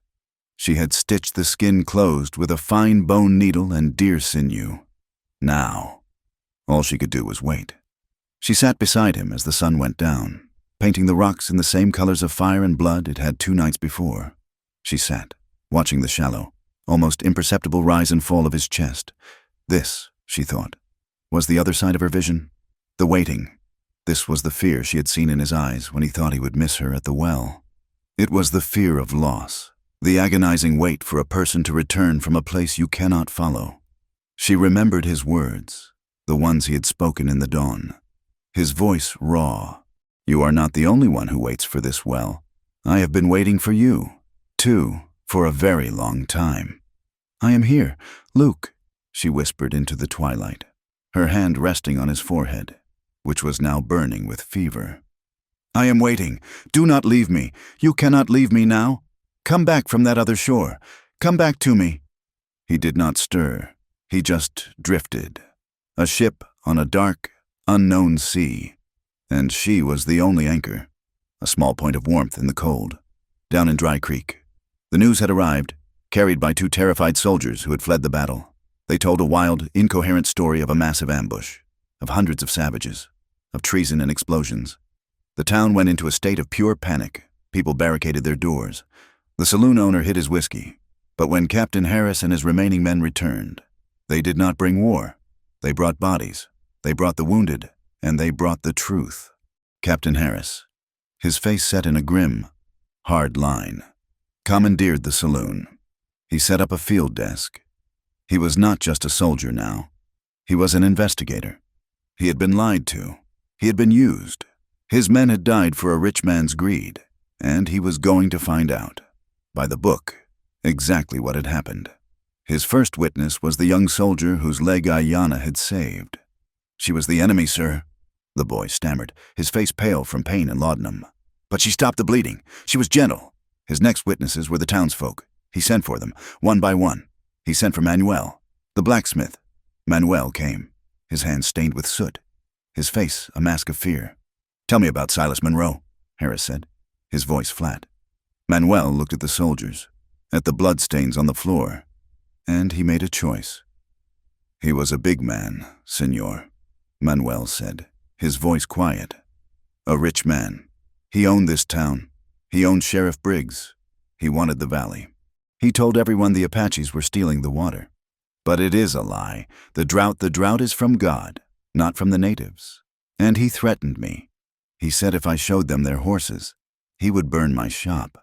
She had stitched the skin closed with a fine bone needle and deer sinew. Now, all she could do was wait. She sat beside him as the sun went down, painting the rocks in the same colors of fire and blood it had 2 nights before. She sat, watching the shallow, almost imperceptible rise and fall of his chest. This, she thought, was the other side of her vision. The waiting. This was the fear she had seen in his eyes when he thought he would miss her at the well. It was the fear of loss, the agonizing wait for a person to return from a place you cannot follow. She remembered his words, the ones he had spoken in the dawn. His voice raw. "You are not the only one who waits for this well. I have been waiting for you, too, for a very long time." "I am here, Luke," she whispered into the twilight, her hand resting on his forehead, which was now burning with fever. "I am waiting. Do not leave me. You cannot leave me now. Come back from that other shore. Come back to me." He did not stir. He just drifted. A ship on a dark, unknown sea. And she was the only anchor, a small point of warmth in the cold, down in Dry Creek. The news had arrived, carried by 2 terrified soldiers who had fled the battle. They told a wild, incoherent story of a massive ambush, of hundreds of savages, of treason and explosions. The town went into a state of pure panic. People barricaded their doors. The saloon owner hid his whiskey. But when Captain Harris and his remaining men returned, they did not bring war. They brought bodies. They brought the wounded. And they brought the truth. Captain Harris, his face set in a grim, hard line, commandeered the saloon. He set up a field desk. He was not just a soldier now. He was an investigator. He had been lied to. He had been used. His men had died for a rich man's greed, and he was going to find out, by the book, exactly what had happened. His first witness was the young soldier whose leg Ayanna had saved. "She was the enemy, sir," the boy stammered, his face pale from pain and laudanum. "But she stopped the bleeding. She was gentle." His next witnesses were the townsfolk. He sent for them, one by one. He sent for Manuel, the blacksmith. Manuel came, his hands stained with soot, his face a mask of fear. "Tell me about Silas Monroe," Harris said, his voice flat. Manuel looked at the soldiers, at the bloodstains on the floor, and he made a choice. "He was a big man, senor," Manuel said, his voice quiet. "A rich man. He owned this town. He owned Sheriff Briggs. He wanted the valley. He told everyone the Apaches were stealing the water. But it is a lie. The drought is from God, not from the natives. And he threatened me. He said if I showed them their horses, he would burn my shop."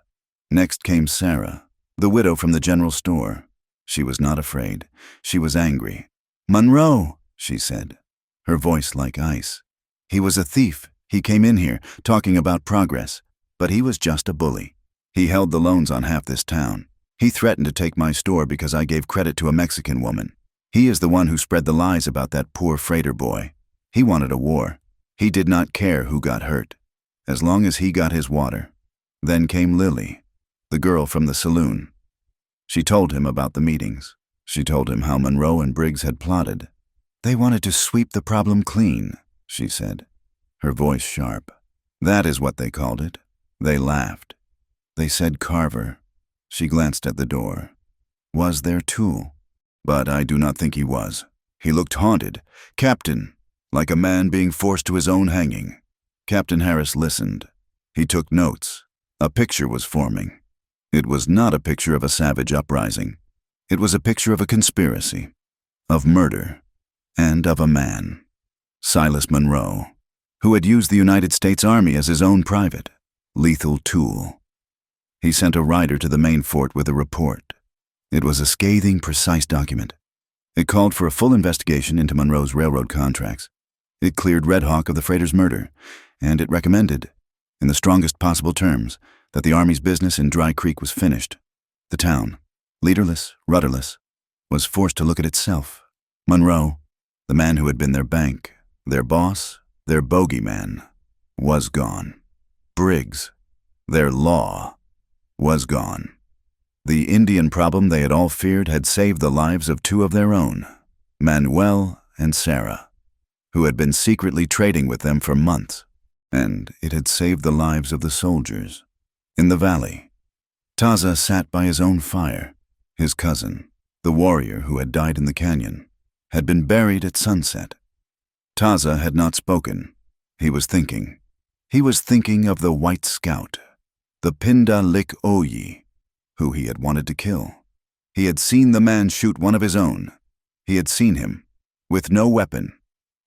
Next came Sarah, the widow from the general store. She was not afraid. She was angry. "Monroe," she said, her voice like ice. "He was a thief. He came in here, talking about progress. But he was just a bully. He held the loans on half this town. He threatened to take my store because I gave credit to a Mexican woman. He is the one who spread the lies about that poor freighter boy. He wanted a war. He did not care who got hurt, as long as he got his water." Then came Lily, the girl from the saloon. She told him about the meetings. She told him how Monroe and Briggs had plotted. "They wanted to sweep the problem clean," she said, her voice sharp. "That is what they called it." They laughed. They said Carver. She glanced at the door. Was their tool? But I do not think he was. He looked haunted. "Captain," like a man being forced to his own hanging. Captain Harris listened. He took notes. A picture was forming. It was not a picture of a savage uprising. It was a picture of a conspiracy, of murder, and of a man, Silas Monroe, who had used the United States Army as his own private, lethal tool. He sent a rider to the main fort with a report. It was a scathing, precise document. It called for a full investigation into Monroe's railroad contracts. It cleared Red Hawk of the freighter's murder, and it recommended, in the strongest possible terms, that the Army's business in Dry Creek was finished. The town, leaderless, rudderless, was forced to look at itself. Monroe, the man who had been their bank, Their boss, their bogeyman, was gone. Briggs, their law, was gone. The Indian problem they had all feared had saved the lives of two of their own, Manuel and Sarah, who had been secretly trading with them for months, and it had saved the lives of the soldiers. In the valley, Taza sat by his own fire. His cousin, the warrior who had died in the canyon, had been buried at sunset. Taza had not spoken. He was thinking. He was thinking of the White Scout, the Pinda Lik Oyi, who he had wanted to kill. He had seen the man shoot one of his own. He had seen him, with no weapon,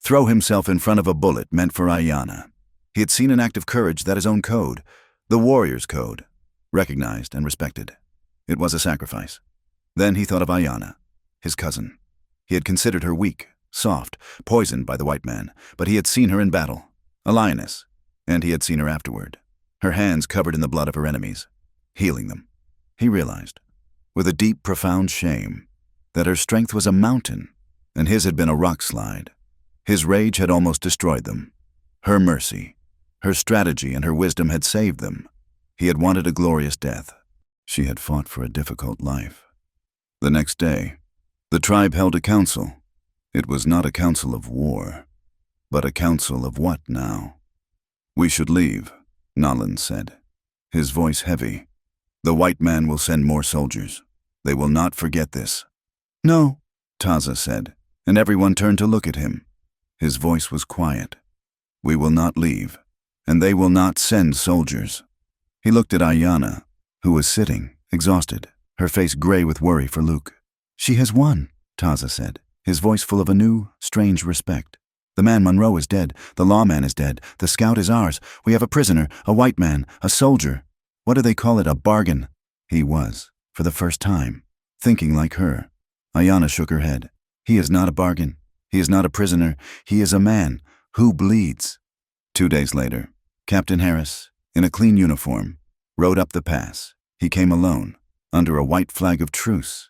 throw himself in front of a bullet meant for Ayanna. He had seen an act of courage that his own code, the warrior's code, recognized and respected. It was a sacrifice. Then he thought of Ayanna, his cousin. He had considered her weak, soft, poisoned by the white man, but he had seen her in battle, a lioness, and he had seen her afterward, her hands covered in the blood of her enemies, healing them. He realized, with a deep, profound shame, that her strength was a mountain, and his had been a rock slide. His rage had almost destroyed them. Her mercy, her strategy, and her wisdom had saved them. He had wanted a glorious death. She had fought for a difficult life. The next day, the tribe held a council. It was not a council of war, but a council of what now? "We should leave," Nolan said, his voice heavy. "The white man will send more soldiers. They will not forget this." "No," Taza said, and everyone turned to look at him. His voice was quiet. "We will not leave, and they will not send soldiers." He looked at Ayanna, who was sitting, exhausted, her face gray with worry for Luke. "She has won," Taza said, his voice full of a new, strange respect. "The man Monroe is dead. The lawman is dead. The scout is ours. We have a prisoner, a white man, a soldier. What do they call it, a bargain?" He was, for the first time, thinking like her. Ayanna shook her head. "He is not a bargain. He is not a prisoner. He is a man who bleeds." 2 days later, Captain Harris, in a clean uniform, rode up the pass. He came alone, under a white flag of truce.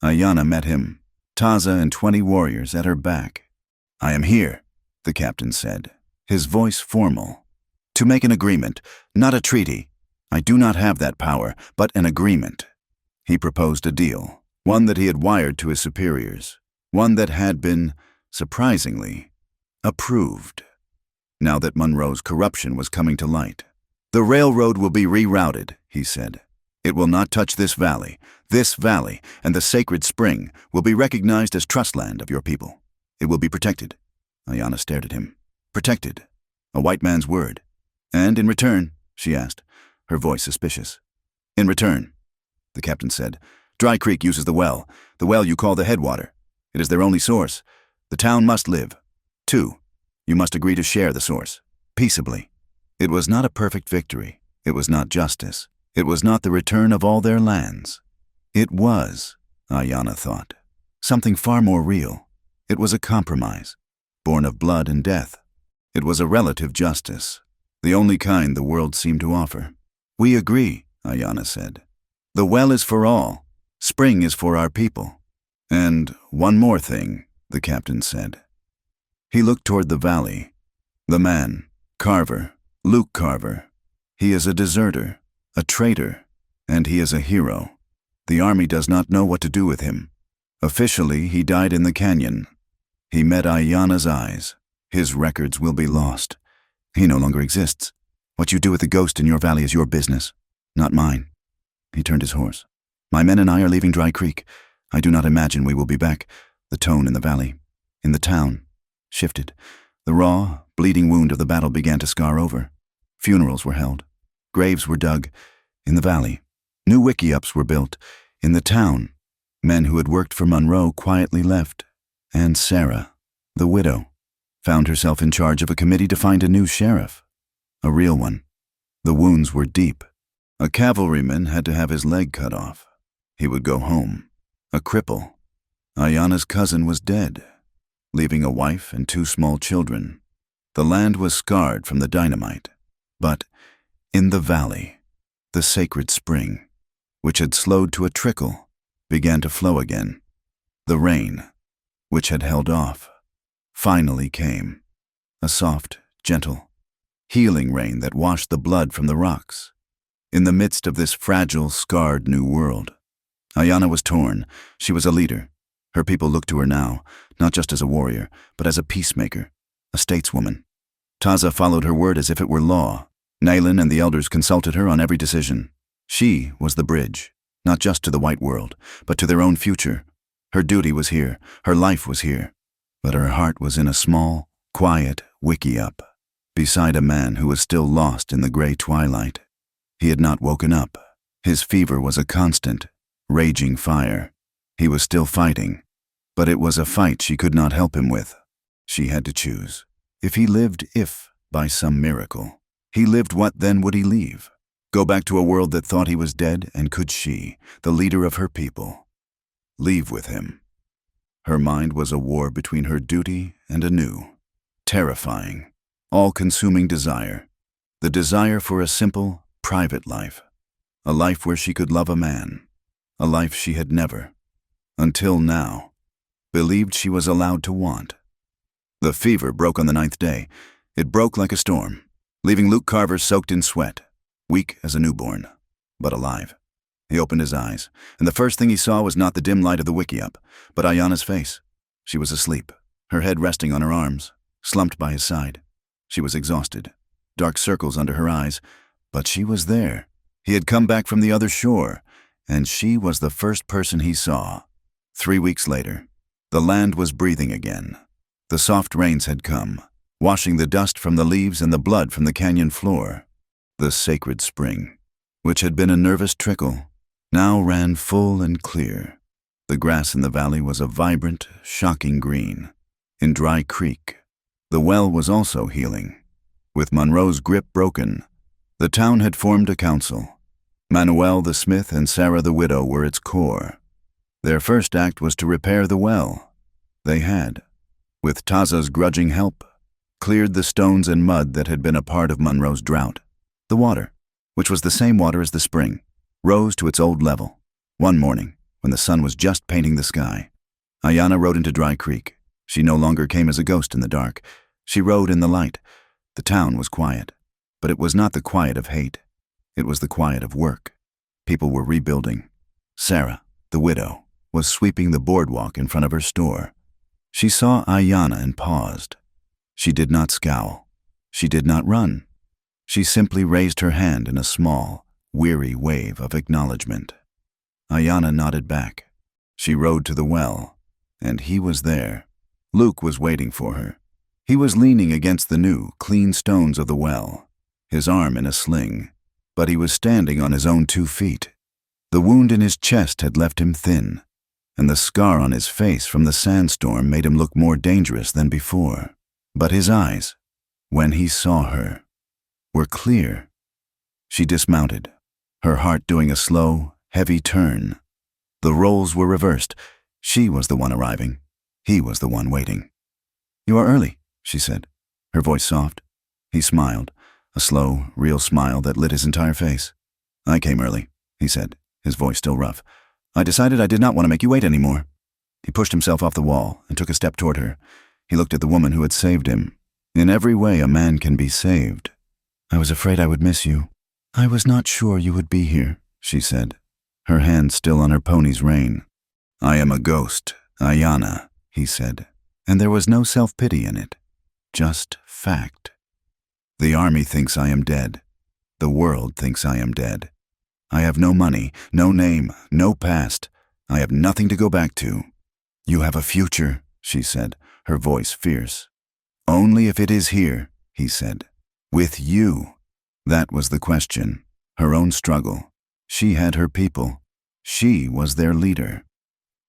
Ayanna met him, Taza and 20 warriors at her back. "I am here," the captain said, his voice formal, "to make an agreement, not a treaty. I do not have that power, but an agreement." He proposed a deal, one that he had wired to his superiors, one that had been, surprisingly, approved. Now that Monroe's corruption was coming to light. "The railroad will be rerouted," he said. "It will not touch this valley. This valley and the sacred spring will be recognized as trust land of your people. It will be protected." Ayanna stared at him. "Protected. A white man's word. And in return?" she asked, her voice suspicious. "In return," the captain said, "Dry Creek uses the well you call the headwater. It is their only source. The town must live. 2, you must agree to share the source, peaceably." It was not a perfect victory. It was not justice. It was not the return of all their lands. It was, Ayanna thought, something far more real. It was a compromise, born of blood and death. It was a relative justice, the only kind the world seemed to offer. "We agree," Ayanna said. "The well is for all. Spring is for our people. And one more thing," the captain said. He looked toward the valley. "The man, Carver, Luke Carver. He is a deserter, a traitor, and he is a hero. The army does not know what to do with him. Officially, he died in the canyon. He met Ayanna's eyes. His records will be lost. He no longer exists. What you do with the ghost in your valley is your business, not mine." He turned his horse. "My men and I are leaving Dry Creek. I do not imagine we will be back." The tone in the valley, in the town, shifted. The raw, bleeding wound of the battle began to scar over. Funerals were held. Graves were dug. In the valley, new wiki-ups were built. In the town, men who had worked for Monroe quietly left. And Sarah, the widow, found herself in charge of a committee to find a new sheriff. A real one. The wounds were deep. A cavalryman had to have his leg cut off. He would go home, a cripple. Ayanna's cousin was dead, leaving a wife and 2 small children. The land was scarred from the dynamite. But in the valley, the sacred spring, which had slowed to a trickle, began to flow again. The rain, which had held off, finally came. a soft, gentle, healing rain that washed the blood from the rocks. In the midst of this fragile, scarred new world, Ayanna was torn. She was a leader. Her people looked to her now, not just as a warrior, but as a peacemaker, a stateswoman. Taza followed her word as if it were law. Naylin and the elders consulted her on every decision. She was the bridge, not just to the white world, but to their own future. Her duty was here, her life was here, but her heart was in a small, quiet wickiup, beside a man who was still lost in the gray twilight. He had not woken up. His fever was a constant, raging fire. He was still fighting, but it was a fight she could not help him with. She had to choose. If he lived, if, by some miracle, he lived, what then would he leave? Go back to a world that thought he was dead, and could she, the leader of her people, leave with him? Her mind was a war between her duty and a new, terrifying, all-consuming desire. The desire for a simple, private life. A life where she could love a man. A life she had never, until now, believed she was allowed to want. The fever broke on the 9th day. It broke like a storm, leaving Luke Carver soaked in sweat, weak as a newborn, but alive. He opened his eyes, and the first thing he saw was not the dim light of the wickiup, but Ayanna's face. She was asleep, her head resting on her arms, slumped by his side. She was exhausted, dark circles under her eyes, but she was there. He had come back from the other shore, and she was the first person he saw. 3 weeks later, the land was breathing again. The soft rains had come, washing the dust from the leaves and the blood from the canyon floor. The sacred spring, which had been a nervous trickle, now ran full and clear. The grass in the valley was a vibrant, shocking green. In Dry Creek, the well was also healing. With Monroe's grip broken, the town had formed a council. Manuel the smith and Sarah the widow were its core. Their first act was to repair the well. They had, with Taza's grudging help, cleared the stones and mud that had been a part of Monroe's drought. The water, which was the same water as the spring, rose to its old level. One morning, when the sun was just painting the sky, Ayanna rode into Dry Creek. She no longer came as a ghost in the dark. She rode in the light. The town was quiet, but it was not the quiet of hate. It was the quiet of work. People were rebuilding. Sarah, the widow, was sweeping the boardwalk in front of her store. She saw Ayanna and paused. She did not scowl. She did not run. She simply raised her hand in a small, weary wave of acknowledgement. Ayanna nodded back. She rode to the well, and he was there. Luke was waiting for her. He was leaning against the new, clean stones of the well, his arm in a sling, but he was standing on his own 2 feet. The wound in his chest had left him thin, and the scar on his face from the sandstorm made him look more dangerous than before. But his eyes, when he saw her, were clear. She dismounted, her heart doing a slow, heavy turn. The roles were reversed. She was the one arriving. He was the one waiting. "You are early," she said, her voice soft. He smiled, a slow, real smile that lit his entire face. "I came early," he said, his voice still rough. "I decided I did not want to make you wait anymore." He pushed himself off the wall and took a step toward her. He looked at the woman who had saved him. In every way a man can be saved. "I was afraid I would miss you. I was not sure you would be here," she said, her hand still on her pony's rein. "I am a ghost, Ayanna," he said, and there was no self-pity in it, just fact. "The army thinks I am dead. The world thinks I am dead. I have no money, no name, no past. I have nothing to go back to." "You have a future," she said, her voice fierce. "Only if it is here," he said. "With you." That was the question, her own struggle. She had her people. She was their leader.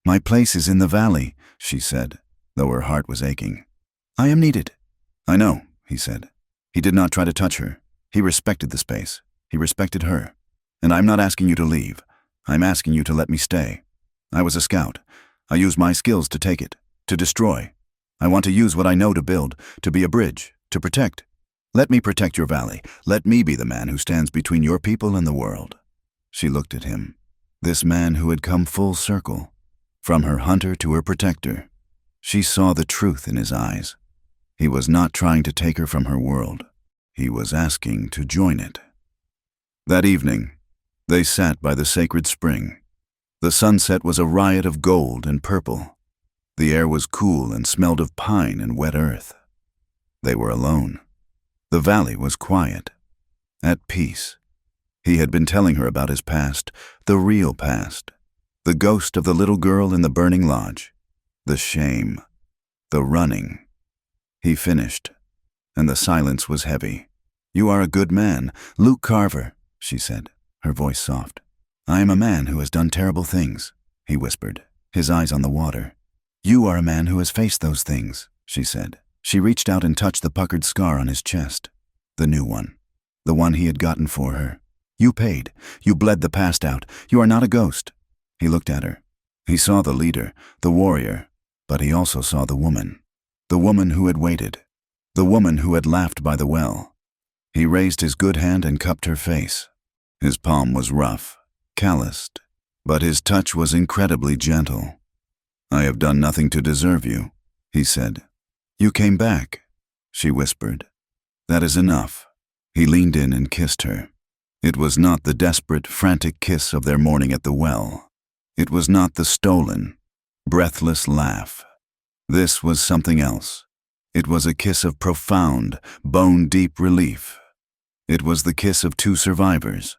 "My place is in the valley," she said, though her heart was aching. "I am needed." "I know," he said. He did not try to touch her. He respected the space. He respected her. "And I'm not asking you to leave. I'm asking you to let me stay. I was a scout. I used my skills to take it, to destroy. I want to use what I know to build, to be a bridge, to protect. Let me protect your valley. Let me be the man who stands between your people and the world." She looked at him, this man who had come full circle, from her hunter to her protector. She saw the truth in his eyes. He was not trying to take her from her world. He was asking to join it. That evening, they sat by the sacred spring. The sunset was a riot of gold and purple. The air was cool and smelled of pine and wet earth. They were alone. The valley was quiet, at peace. He had been telling her about his past, the real past, the ghost of the little girl in the burning lodge, the shame, the running. He finished, and the silence was heavy. "You are a good man, Luke Carver," she said, her voice soft. "I am a man who has done terrible things," he whispered, his eyes on the water. "You are a man who has faced those things," she said. She reached out and touched the puckered scar on his chest. The new one. The one he had gotten for her. "You paid. You bled the past out. You are not a ghost." He looked at her. He saw the leader, the warrior, but he also saw the woman who had waited, the woman who had laughed by the well. He raised his good hand and cupped her face. His palm was rough, calloused, but his touch was incredibly gentle. "I have done nothing to deserve you," he said. "You came back," she whispered. "That is enough." He leaned in and kissed her. It was not the desperate, frantic kiss of their morning at the well. It was not the stolen, breathless laugh. This was something else. It was a kiss of profound, bone-deep relief. It was the kiss of two survivors,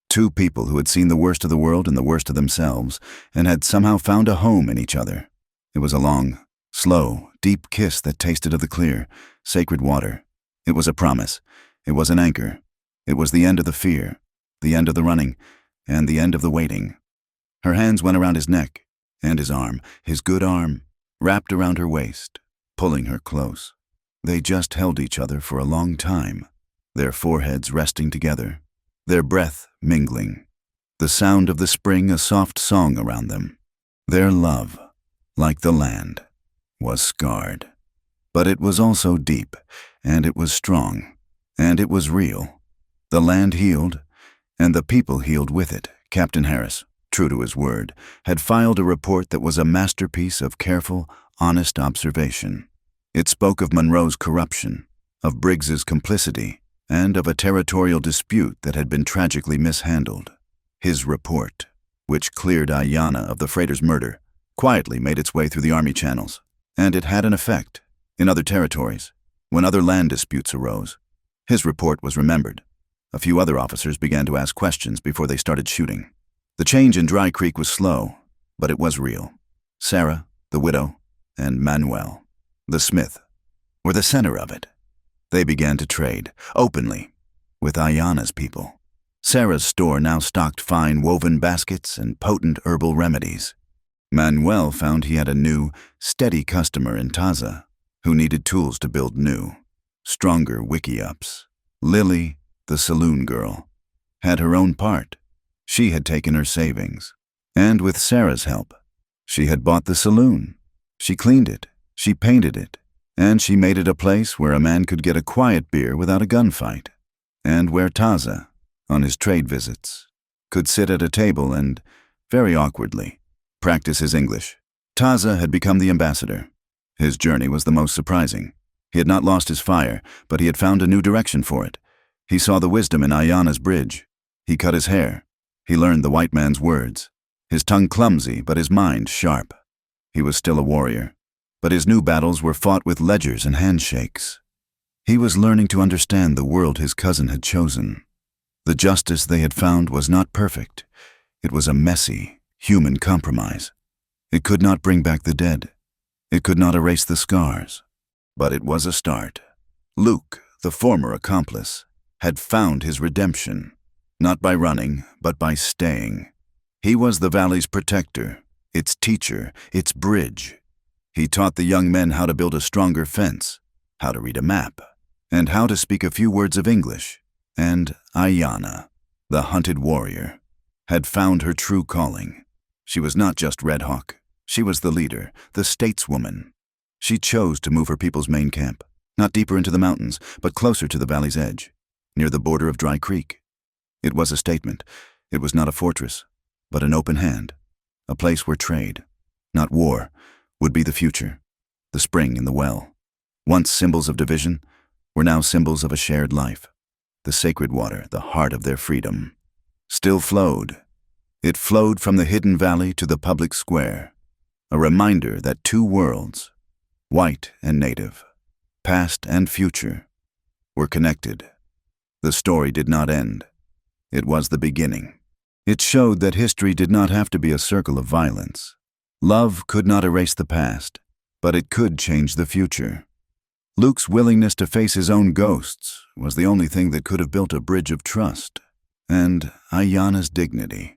two people who had seen the worst of the world and the worst of themselves, and had somehow found a home in each other. It was a long, slow, deep kiss that tasted of the clear, sacred water. It was a promise. It was an anchor. It was the end of the fear, the end of the running, and the end of the waiting. Her hands went around his neck, and his arm, his good arm, wrapped around her waist, pulling her close. They just held each other for a long time, their foreheads resting together, their breath mingling, the sound of the spring a soft song around them. Their love, like the land, was scarred. But it was also deep, and it was strong, and it was real. The land healed, and the people healed with it. Captain Harris, true to his word, had filed a report that was a masterpiece of careful, honest observation. It spoke of Monroe's corruption, of Briggs's complicity, and of a territorial dispute that had been tragically mishandled. His report, which cleared Ayanna of the freighter's murder, quietly made its way through the Army channels, and it had an effect in other territories when other land disputes arose. His report was remembered. A few other officers began to ask questions before they started shooting. The change in Dry Creek was slow, but it was real. Sarah, the widow, and Manuel, the smith, were the center of it. They began to trade, openly, with Ayanna's people. Sarah's store now stocked fine woven baskets and potent herbal remedies. Manuel found he had a new, steady customer in Taza, who needed tools to build new, stronger wiki-ups. Lily, the saloon girl, had her own part. She had taken her savings, and with Sarah's help, she had bought the saloon. She cleaned it, she painted it, and she made it a place where a man could get a quiet beer without a gunfight, and where Taza, on his trade visits, could sit at a table and, very awkwardly, practice his English. Taza had become the ambassador. His journey was the most surprising. He had not lost his fire, but he had found a new direction for it. He saw the wisdom in Ayanna's bridge. He cut his hair. He learned the white man's words. His tongue clumsy, but his mind sharp. He was still a warrior, but his new battles were fought with ledgers and handshakes. He was learning to understand the world his cousin had chosen. The justice they had found was not perfect. It was a messy, human compromise. It could not bring back the dead. It could not erase the scars. But it was a start. Luke, the former accomplice, had found his redemption, not by running, but by staying. He was the valley's protector, its teacher, its bridge. He taught the young men how to build a stronger fence, how to read a map, and how to speak a few words of English. And Ayanna, the hunted warrior, had found her true calling. She was not just Red Hawk. She was the leader, the stateswoman. She chose to move her people's main camp, not deeper into the mountains, but closer to the valley's edge, near the border of Dry Creek. It was a statement. It was not a fortress, but an open hand, a place where trade, not war, would be the future, the spring in the well, once symbols of division, were now symbols of a shared life. The sacred water, the heart of their freedom, still flowed. It flowed from the hidden valley to the public square, a reminder that two worlds, white and native, past and future, were connected. The story did not end. It was the beginning. It showed that history did not have to be a circle of violence. Love could not erase the past, but it could change the future. Luke's willingness to face his own ghosts was the only thing that could have built a bridge of trust. And Ayanna's dignity,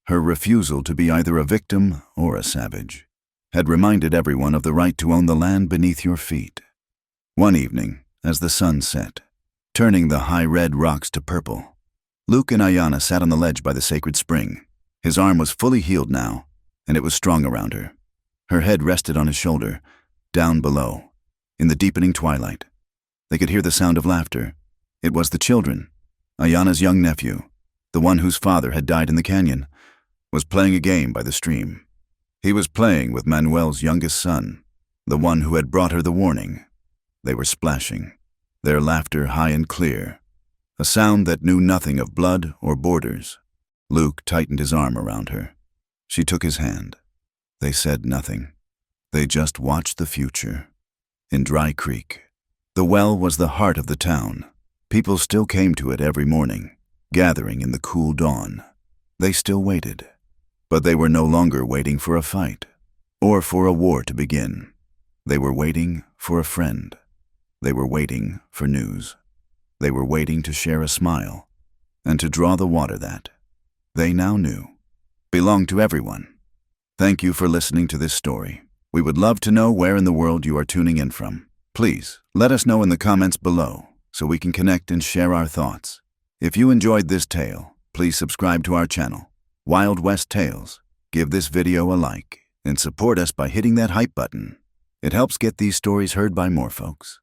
her refusal to be either a victim or a savage, had reminded everyone of the right to own the land beneath your feet. One evening, as the sun set, turning the high red rocks to purple, Luke and Ayanna sat on the ledge by the sacred spring. His arm was fully healed now, and it was strong around her. Her head rested on his shoulder, down below. In the deepening twilight, they could hear the sound of laughter. It was the children. Ayanna's young nephew, the one whose father had died in the canyon, was playing a game by the stream. He was playing with Manuel's youngest son, the one who had brought her the warning. They were splashing, their laughter high and clear, a sound that knew nothing of blood or borders. Luke tightened his arm around her. She took his hand. They said nothing. They just watched the future. In Dry Creek, the well was the heart of the town. People still came to it every morning, gathering in the cool dawn. They still waited, but they were no longer waiting for a fight or for a war to begin. They were waiting for a friend. They were waiting for news. They were waiting to share a smile and to draw the water that, they now knew, belonged to everyone. Thank you for listening to this story. We would love to know where in the world you are tuning in from. Please, let us know in the comments below so we can connect and share our thoughts. If you enjoyed this tale, please subscribe to our channel, Wild West Tales. Give this video a like and support us by hitting that hype button. It helps get these stories heard by more folks.